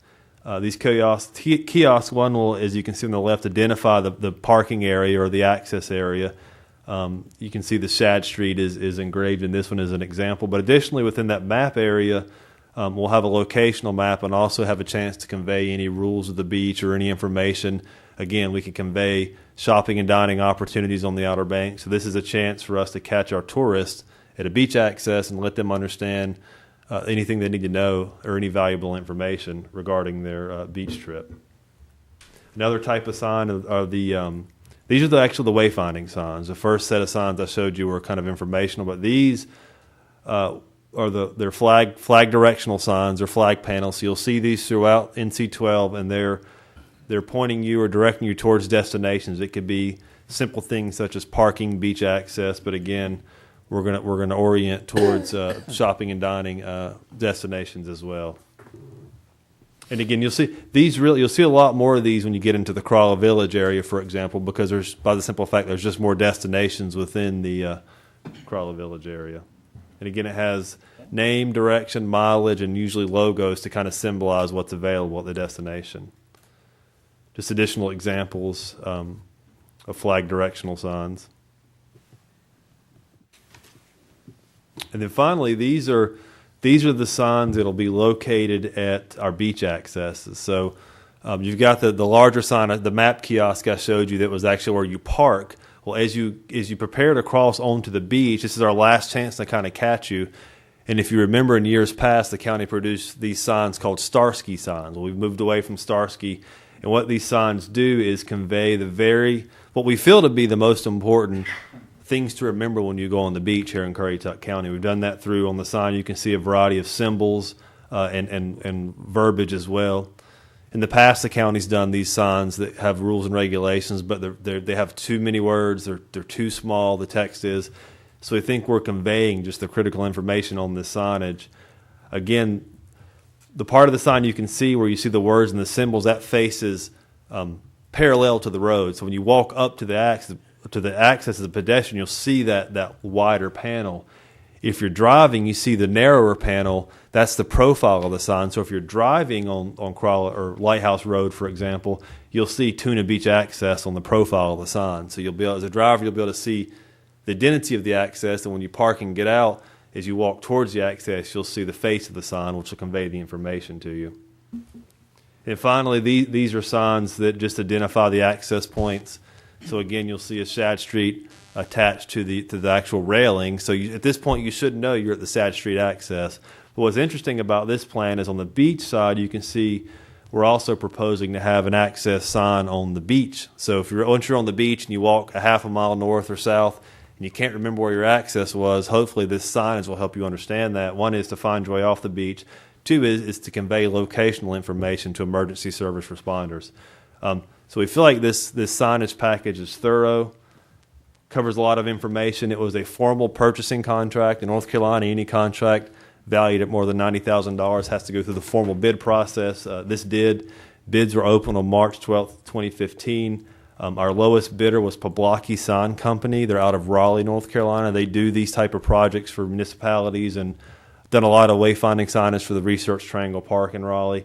These kiosk one will, as you can see on the left, identify the parking area or the access area. You can see the Shad Street is engraved in this one as an example. But additionally, within that map area, we'll have a locational map and also have a chance to convey any rules of the beach or any information. Again, we can convey shopping and dining opportunities on the Outer Banks. So this is a chance for us to catch our tourists at a beach access and let them understand anything they need to know or any valuable information regarding their beach trip. Another type of sign are these are actually the wayfinding signs. The first set of signs I showed you were kind of informational, but these are they're flag directional signs or flag panels. So you'll see these throughout NC-12, and they're pointing you or directing you towards destinations. It could be simple things such as parking, beach access, but again, we're gonna orient towards shopping and dining destinations as well. And again, you'll see a lot more of these when you get into the Corolla Village area, for example, because by the simple fact there's just more destinations within the Corolla Village area. And again, it has name, direction, mileage, and usually logos to kind of symbolize what's available at the destination. Just additional examples of flag directional signs. And then finally, these are the signs that'll be located at our beach accesses. So you've got the larger sign, the map kiosk I showed you that was actually where you park. Well, as you prepare to cross onto the beach, this is our last chance to kind of catch you. And if you remember in years past, the county produced these signs called Starsky signs. Well, we've moved away from Starsky. And what these signs do is convey what we feel to be the most important things to remember when you go on the beach here in Currituck County. We've done that through, on the sign, you can see a variety of symbols and verbiage as well. In the past, the county's done these signs that have rules and regulations, but they have too many words, they're too small, the text is. So we think we're conveying just the critical information on this signage. Again, the part of the sign you can see where you see the words and the symbols, that faces parallel to the road. So when you walk up to the access as a pedestrian, you'll see that wider panel. If you're driving, you see the narrower panel. That's the profile of the sign. So if you're driving on Corolla or Lighthouse Road, for example, you'll see Tuna Beach Access on the profile of the sign. So as a driver, you'll be able to see the identity of the access, and when you park and get out, as you walk towards the access, you'll see the face of the sign, which will convey the information to you. And finally, these are signs that just identify the access points. So again, you'll see a Shad Street attached to the actual railing. So at this point, you should know you're at the Shad Street access. But what's interesting about this plan is on the beach side, you can see we're also proposing to have an access sign on the beach. So once you're on the beach and you walk a half a mile north or south, and you can't remember where your access was, hopefully this signage will help you understand that. One is to find your way off the beach. Two is to convey locational information to emergency service responders. So we feel like this signage package is thorough, covers a lot of information. It was a formal purchasing contract. In North Carolina, any contract valued at more than $90,000 has to go through the formal bid process. This did. Bids were open on March 12th, 2015. Our lowest bidder was Poblocki Sign Company. They're out of Raleigh, North Carolina. They do these type of projects for municipalities and done a lot of wayfinding signage for the Research Triangle Park in Raleigh.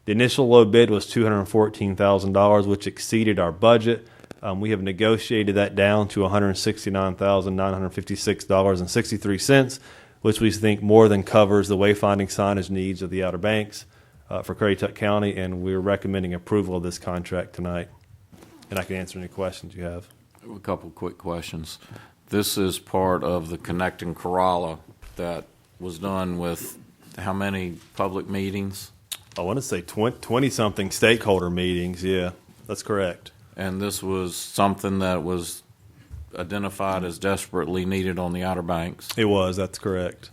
The initial low bid was $214,000, which exceeded our budget. We have negotiated that down to $169,956.63, which we think more than covers the wayfinding signage needs of the Outer Banks for Currituck County, and we're recommending approval of this contract tonight. And I can answer any questions you have. A couple quick questions. This is part of the Connecting Corolla that was done with how many public meetings? I want to say 20-something stakeholder meetings. Yeah, that's correct. And this was something that was identified as desperately needed on the Outer Banks? It was, that's correct.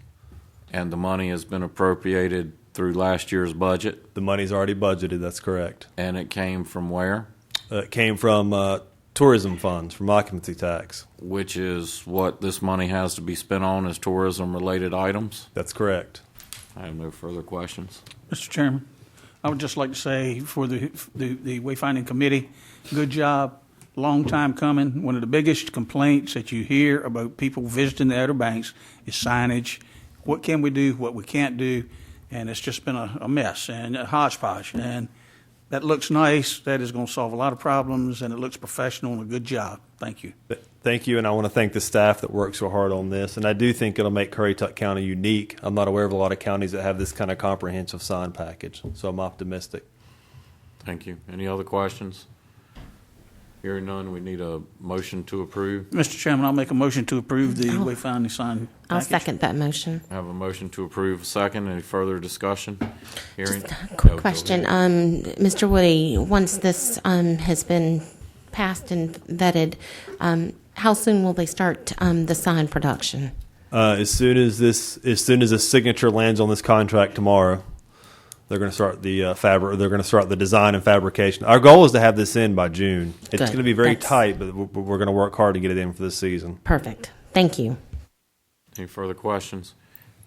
And the money has been appropriated through last year's budget? The money's already budgeted, that's correct. And it came from where? It came from tourism funds, from occupancy tax. Which is what this money has to be spent on, is tourism-related items? That's correct. I have no further questions. Mr. Chairman, I would just like to say for the Wayfinding Committee, good job. long time coming. One of the biggest complaints that you hear about people visiting the Outer Banks is signage. What can we do, what we can't do, and it's just been a mess and a hodgepodge. And that looks nice. That is going to solve a lot of problems, and it looks professional and a good job. Thank you. Thank you, and I want to thank the staff that worked so hard on this. And I do think it'll make Currituck County unique. I'm not aware of a lot of counties that have this kind of comprehensive sign package, so I'm optimistic. Thank you. Any other questions? Hearing none, we need a motion to approve. Mr. Chairman, I'll make a motion to approve the wayfinding sign I'll package. second that motion. I have a motion to approve. Second. Any further discussion? Hearing. Quick Go question. ahead. Mr. Woody, once this has been passed and vetted, how soon will they start the sign production? As soon as the signature lands on this contract tomorrow, they're going to start the They're going to start the design and fabrication. Our goal is to have this in by June. It's Good. going to be very That's- tight, but we're going to work hard to get it in for this season. Perfect. Thank you. Any further questions?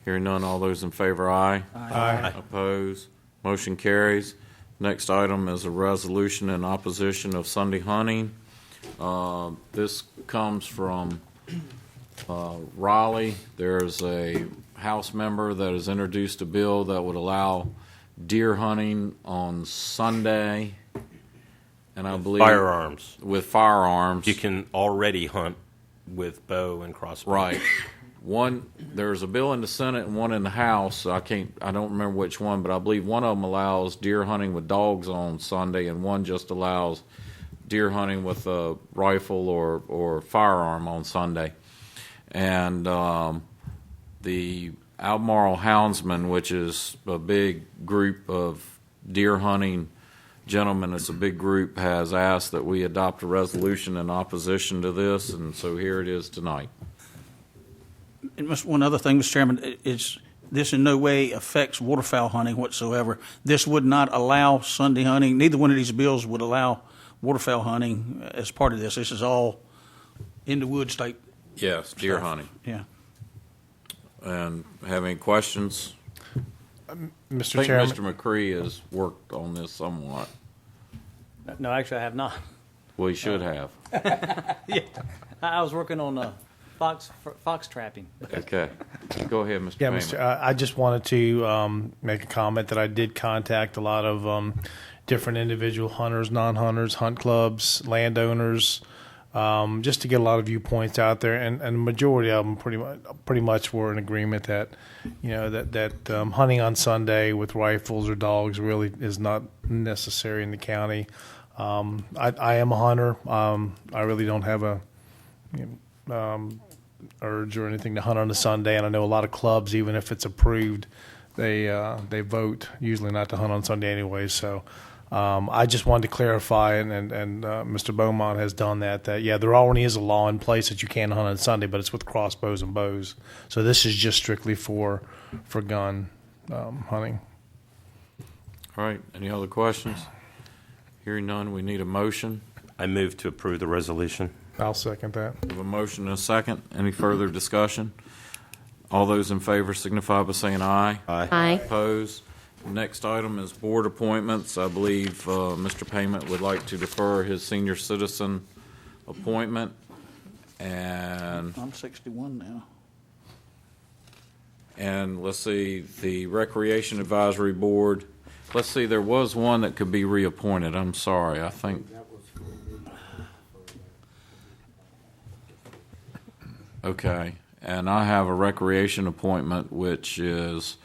Hearing none, all those in favor, aye. Aye. Opposed? Motion carries. Next item is a resolution in opposition of Sunday hunting. This comes from Raleigh. There's a House member that has introduced a bill that would allow deer hunting on Sunday, and I believe Firearms. with firearms. You can already hunt with bow and crossbow. Right. There's a bill in the Senate and one in the House. I don't remember which one, but I believe one of them allows deer hunting with dogs on Sunday, and one just allows deer hunting with a rifle or firearm on Sunday. And the Albemarle Houndsmen, which is a big group of deer hunting gentlemen, it's a big group, has asked that we adopt a resolution in opposition to this, and so here it is tonight. And one other thing, Mr. Chairman, is this in no way affects waterfowl hunting whatsoever. This would not allow Sunday hunting. Neither one of these bills would allow waterfowl hunting as part of this. This is all in the woods type. Yes, deer stuff. hunting. Yeah. And have any questions? Mr. I think Chairman. Mr. McCree has worked on this somewhat. No, actually, I have not. Well, he should have. Yeah, I was working on fox trapping. Okay. Go ahead, Mr. Yeah, Payment. Mr. I just wanted to make a comment that I did contact a lot of different individual hunters, non-hunters, hunt clubs, landowners, just to get a lot of viewpoints out there, and the majority of them pretty much were in agreement that, that hunting on Sunday with rifles or dogs really is not necessary in the county. I am a hunter. I really don't have a urge or anything to hunt on a Sunday, and I know a lot of clubs, even if it's approved, they vote usually not to hunt on Sunday anyway. So I just wanted to clarify, and Mr. Beaumont has done that yeah, there already is a law in place that you can hunt on Sunday, but it's with crossbows and bows. So this is just strictly for gun hunting. All right. Any other questions? Hearing none, we need a motion. I move to approve the resolution. I'll second that. We have a motion and a second. Any further discussion? All those in favor signify by saying aye. Aye. Aye. Opposed? Next item is board appointments. I believe Mr. Payment would like to defer his senior citizen appointment. And I'm 61 now. let's see, the Recreation Advisory Board. Let's see, there was one that could be reappointed. I'm sorry. I think. Okay. And I have a recreation appointment, which is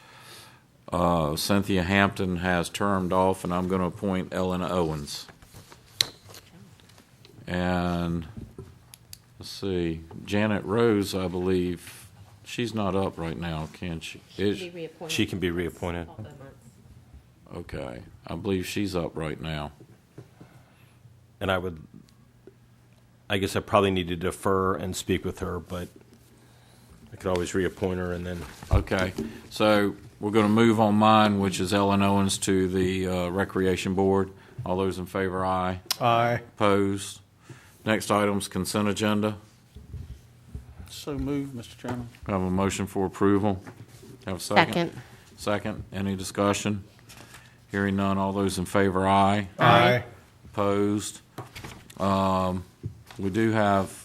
Cynthia Hampton has termed off, and I'm going to appoint Ellen Owens. And let's see, Janet Rose, I believe, she's not up right now, can she? She can be reappointed. Okay. I believe she's up right now. And I guess I probably need to defer and speak with her, but I could always reappoint her and then. Okay. So we're going to move on mine, which is Ellen Owens, to the Recreation Board. All those in favor, aye. Aye. Opposed? Next item's consent agenda. So moved, Mr. Chairman. I have a motion for approval. Have a second? Second. Second. Any discussion? Hearing none. All those in favor, aye. Aye. Opposed? We do have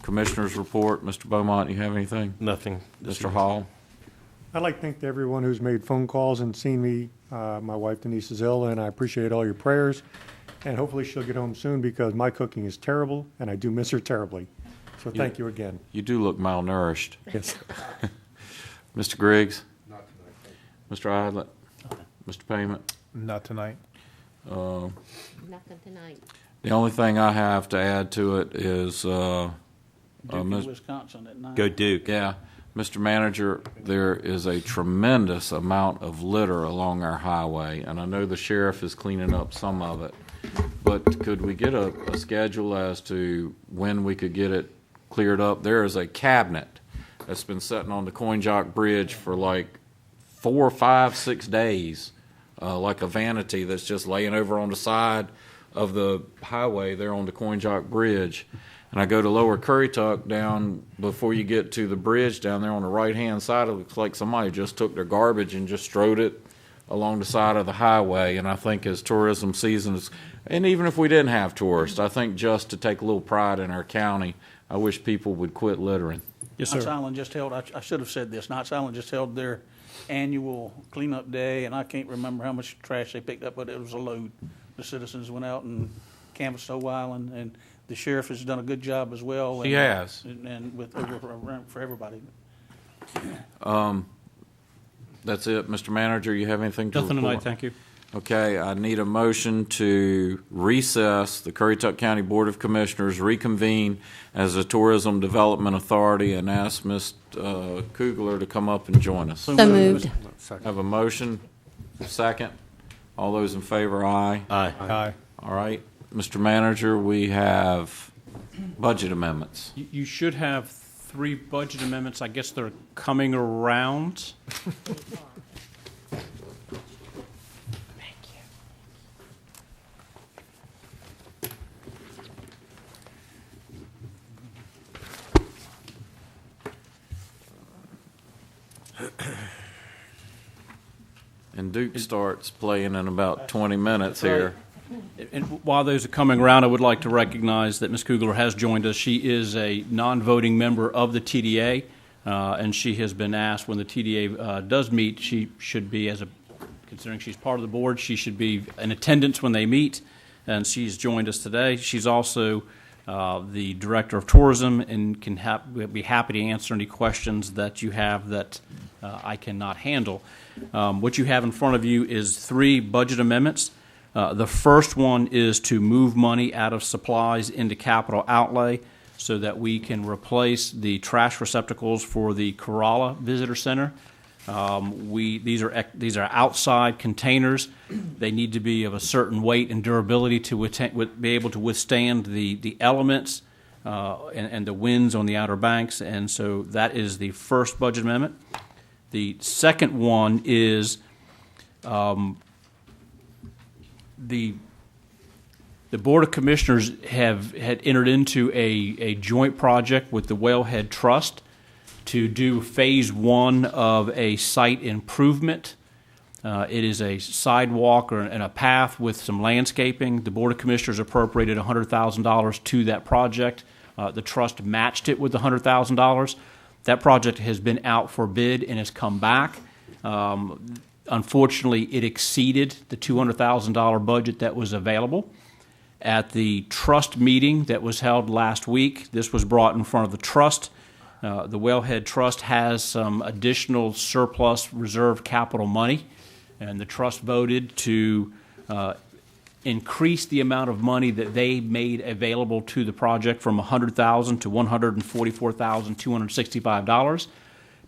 Commissioner's report. Mr. Beaumont, you have anything? Nothing. Mr. Hall? I'd like to thank everyone who's made phone calls and seen me. My wife Denise is ill, and I appreciate all your prayers. And hopefully she'll get home soon because my cooking is terrible, and I do miss her terribly. So thank you again. You do look malnourished. Yes. Mr. Griggs? Not tonight. Mr. Idlet? Mr. Payment? Not tonight. Nothing tonight. The only thing I have to add to it is, Duke in Wisconsin at 9. Go Duke. yeah, Mr. Manager, there is a tremendous amount of litter along our highway, and I know the sheriff is cleaning up some of it. But could we get a schedule as to when we could get it cleared up? There is a cabinet that's been sitting on the Coin Jock Bridge for like 4, 5, 6 days, like a vanity that's just laying over on the side of the highway there on the Coin Jock Bridge. And I go to Lower Currituck down before you get to the bridge down there on the right-hand side. It looks like somebody just took their garbage and just strode it along the side of the highway. And I think as tourism season is, and even if we didn't have tourists, I think just to take a little pride in our county, I wish people would quit littering. Yes, sir. Knott's Island just held, I should have said this, Knott's Island just held their annual cleanup day, and I can't remember how much trash they picked up, but it was a load. The citizens went out and canvassed Old Island, and the sheriff has done a good job as well. He has. And with for everybody. That's it. Mr. Manager, you have anything to Nothing report? tonight, thank you. Okay, I need a motion to recess the Currituck County Board of Commissioners, reconvene as a Tourism Development Authority, and ask Ms. Kugler to come up and join us. So moved. Have a motion, second. All those in favor, aye. Aye. Aye. All right. Mr. Manager, we have budget amendments. You should have 3 budget amendments. I guess they're coming around. And Duke starts playing in about 20 minutes here. And while those are coming around, I would like to recognize that Ms. Kugler has joined us. She is a non-voting member of the TDA, and she has been asked when the TDA does meet, she should be, considering she's part of the board, she should be in attendance when they meet, and she's joined us today. She's also the Director of Tourism and can be happy to answer any questions that you have that I cannot handle. What you have in front of you is 3 budget amendments. The first one is to move money out of supplies into capital outlay so that we can replace the trash receptacles for the Corolla Visitor Center. These are outside containers. They need to be of a certain weight and durability to be able to withstand the elements and the winds on the Outer Banks, and so that is the first budget amendment. The second one is the Board of Commissioners had entered into a joint project with the Whalehead Trust to do phase 1 of a site improvement. It is a sidewalk and a path with some landscaping. The Board of Commissioners appropriated $100,000 to that project. The trust matched it with the $100,000. That project has been out for bid and has come back. Unfortunately, it exceeded the $200,000 budget that was available. At the trust meeting that was held last week, this was brought in front of the trust. The Whalehead Trust has some additional surplus reserve capital money, and the trust voted to increase the amount of money that they made available to the project from $100,000 to $144,265.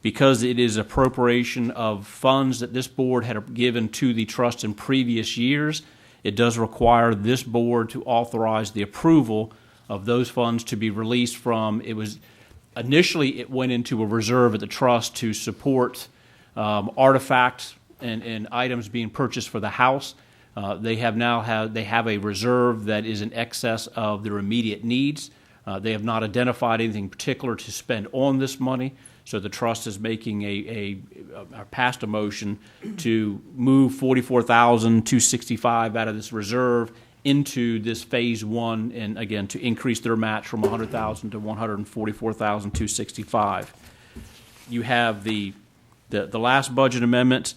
Because it is appropriation of funds that this board had given to the trust in previous years, it does require this board to authorize the approval of those funds to be released from, initially it went into a reserve at the trust to support artifacts and items being purchased for the house. They have a reserve that is in excess of their immediate needs. They have not identified anything particular to spend on this money, so the trust is making passed a motion to move $44,265 out of this reserve into this phase one, and again, to increase their match from $100,000 to $144,265. You have the last budget amendment,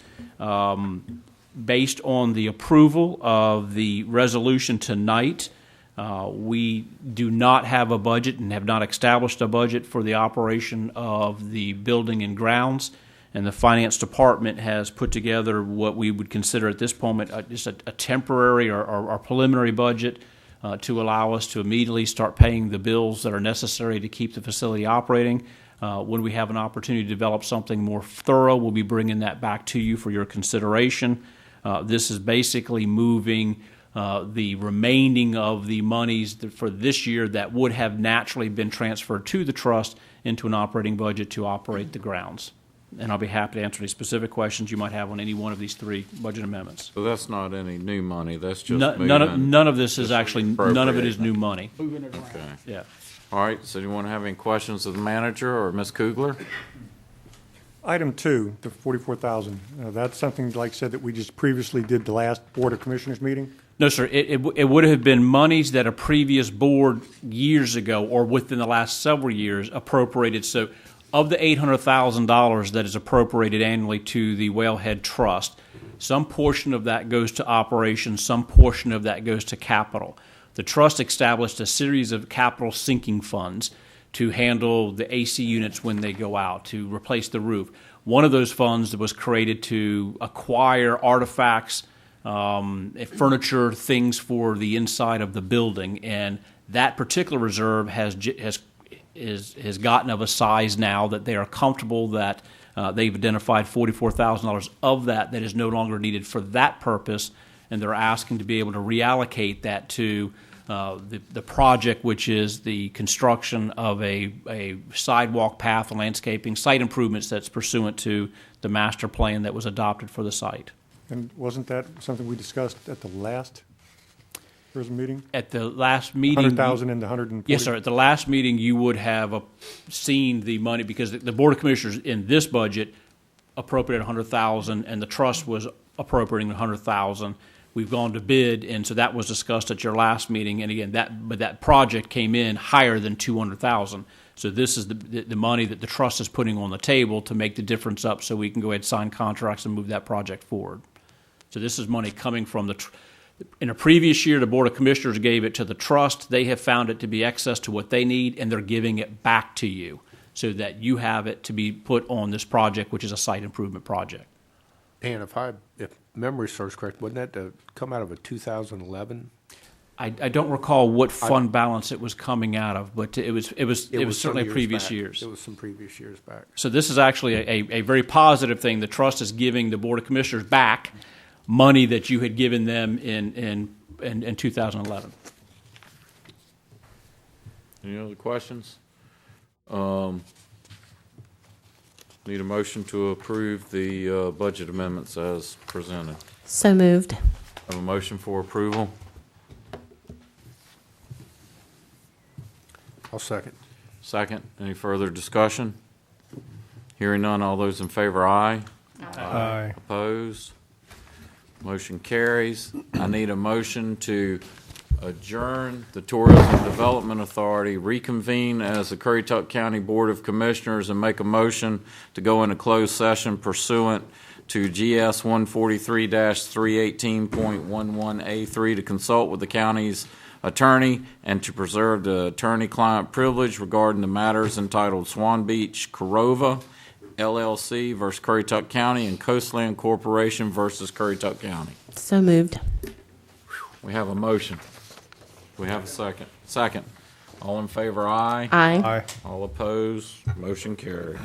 based on the approval of the resolution tonight. We do not have a budget and have not established a budget for the operation of the building and grounds, and the finance department has put together what we would consider at this moment just a temporary or preliminary budget to allow us to immediately start paying the bills that are necessary to keep the facility operating. When we have an opportunity to develop something more thorough, we'll be bringing that back to you for your consideration. This is basically moving the remaining of the monies for this year that would have naturally been transferred to the trust into an operating budget to operate the grounds. And I'll be happy to answer any specific questions you might have on any one of these three budget amendments. So that's not any new money, that's just None of this is actually, none of it is new money. Okay. Yeah. All right, so do you want to have any questions of the manager or Ms. Kugler? Item 2, the 44,000. That's something, like I said, that we just previously did the last Board of Commissioners meeting? No, sir. It would have been monies that a previous board years ago or within the last several years appropriated. So of the $800,000 that is appropriated annually to the Whalehead Trust, some portion of that goes to operations, some portion of that goes to capital. The trust established a series of capital sinking funds to handle the AC units when they go out, to replace the roof. One of those funds was created to acquire artifacts, furniture, things for the inside of the building, and that particular reserve has gotten of a size now that they are comfortable that they've identified $44,000 of that is no longer needed for that purpose, and they're asking to be able to reallocate that to the project, which is the construction of a sidewalk path and landscaping site improvements that's pursuant to the master plan that was adopted for the site. And wasn't that something we discussed at the last prison meeting? At the last meeting, 100,000 and the 140? Yes, sir. At the last meeting, you would have seen the money, because the Board of Commissioners in this budget appropriated $100,000, and the trust was appropriating $100,000. We've gone to bid, and so that was discussed at your last meeting. And again, that project came in higher than $200,000. So this is the money that the trust is putting on the table to make the difference up, so we can go ahead and sign contracts and move that project forward. So this is money coming from in a previous year, the Board of Commissioners gave it to the trust. They have found it to be excess to what they need, and they're giving it back to you so that you have it to be put on this project, which is a site improvement project. And if memory serves correct, wasn't that come out of a 2011? I don't recall what fund balance it was coming out of, but it was certainly previous years. It was some previous years back. So this is actually a very positive thing. The trust is giving the Board of Commissioners back money that you had given them in 2011. Any other questions? Need a motion to approve the budget amendments as presented. So moved. Have a motion for approval. I'll second. Second. Any further discussion? Hearing none, all those in favor, aye. Aye. Opposed? Motion carries. I need a motion to adjourn the Tourism Development Authority, reconvene as the Currituck County Board of Commissioners, and make a motion to go into closed session pursuant to GS 143-318.11A3 to consult with the county's attorney and to preserve the attorney-client privilege regarding the matters entitled Swan Beach Corolla LLC versus Currituck County and Coastland Corporation versus Currituck County. So moved. We have a motion. We have a second. Second. All in favor, aye. Aye. Aye. All opposed, motion carries.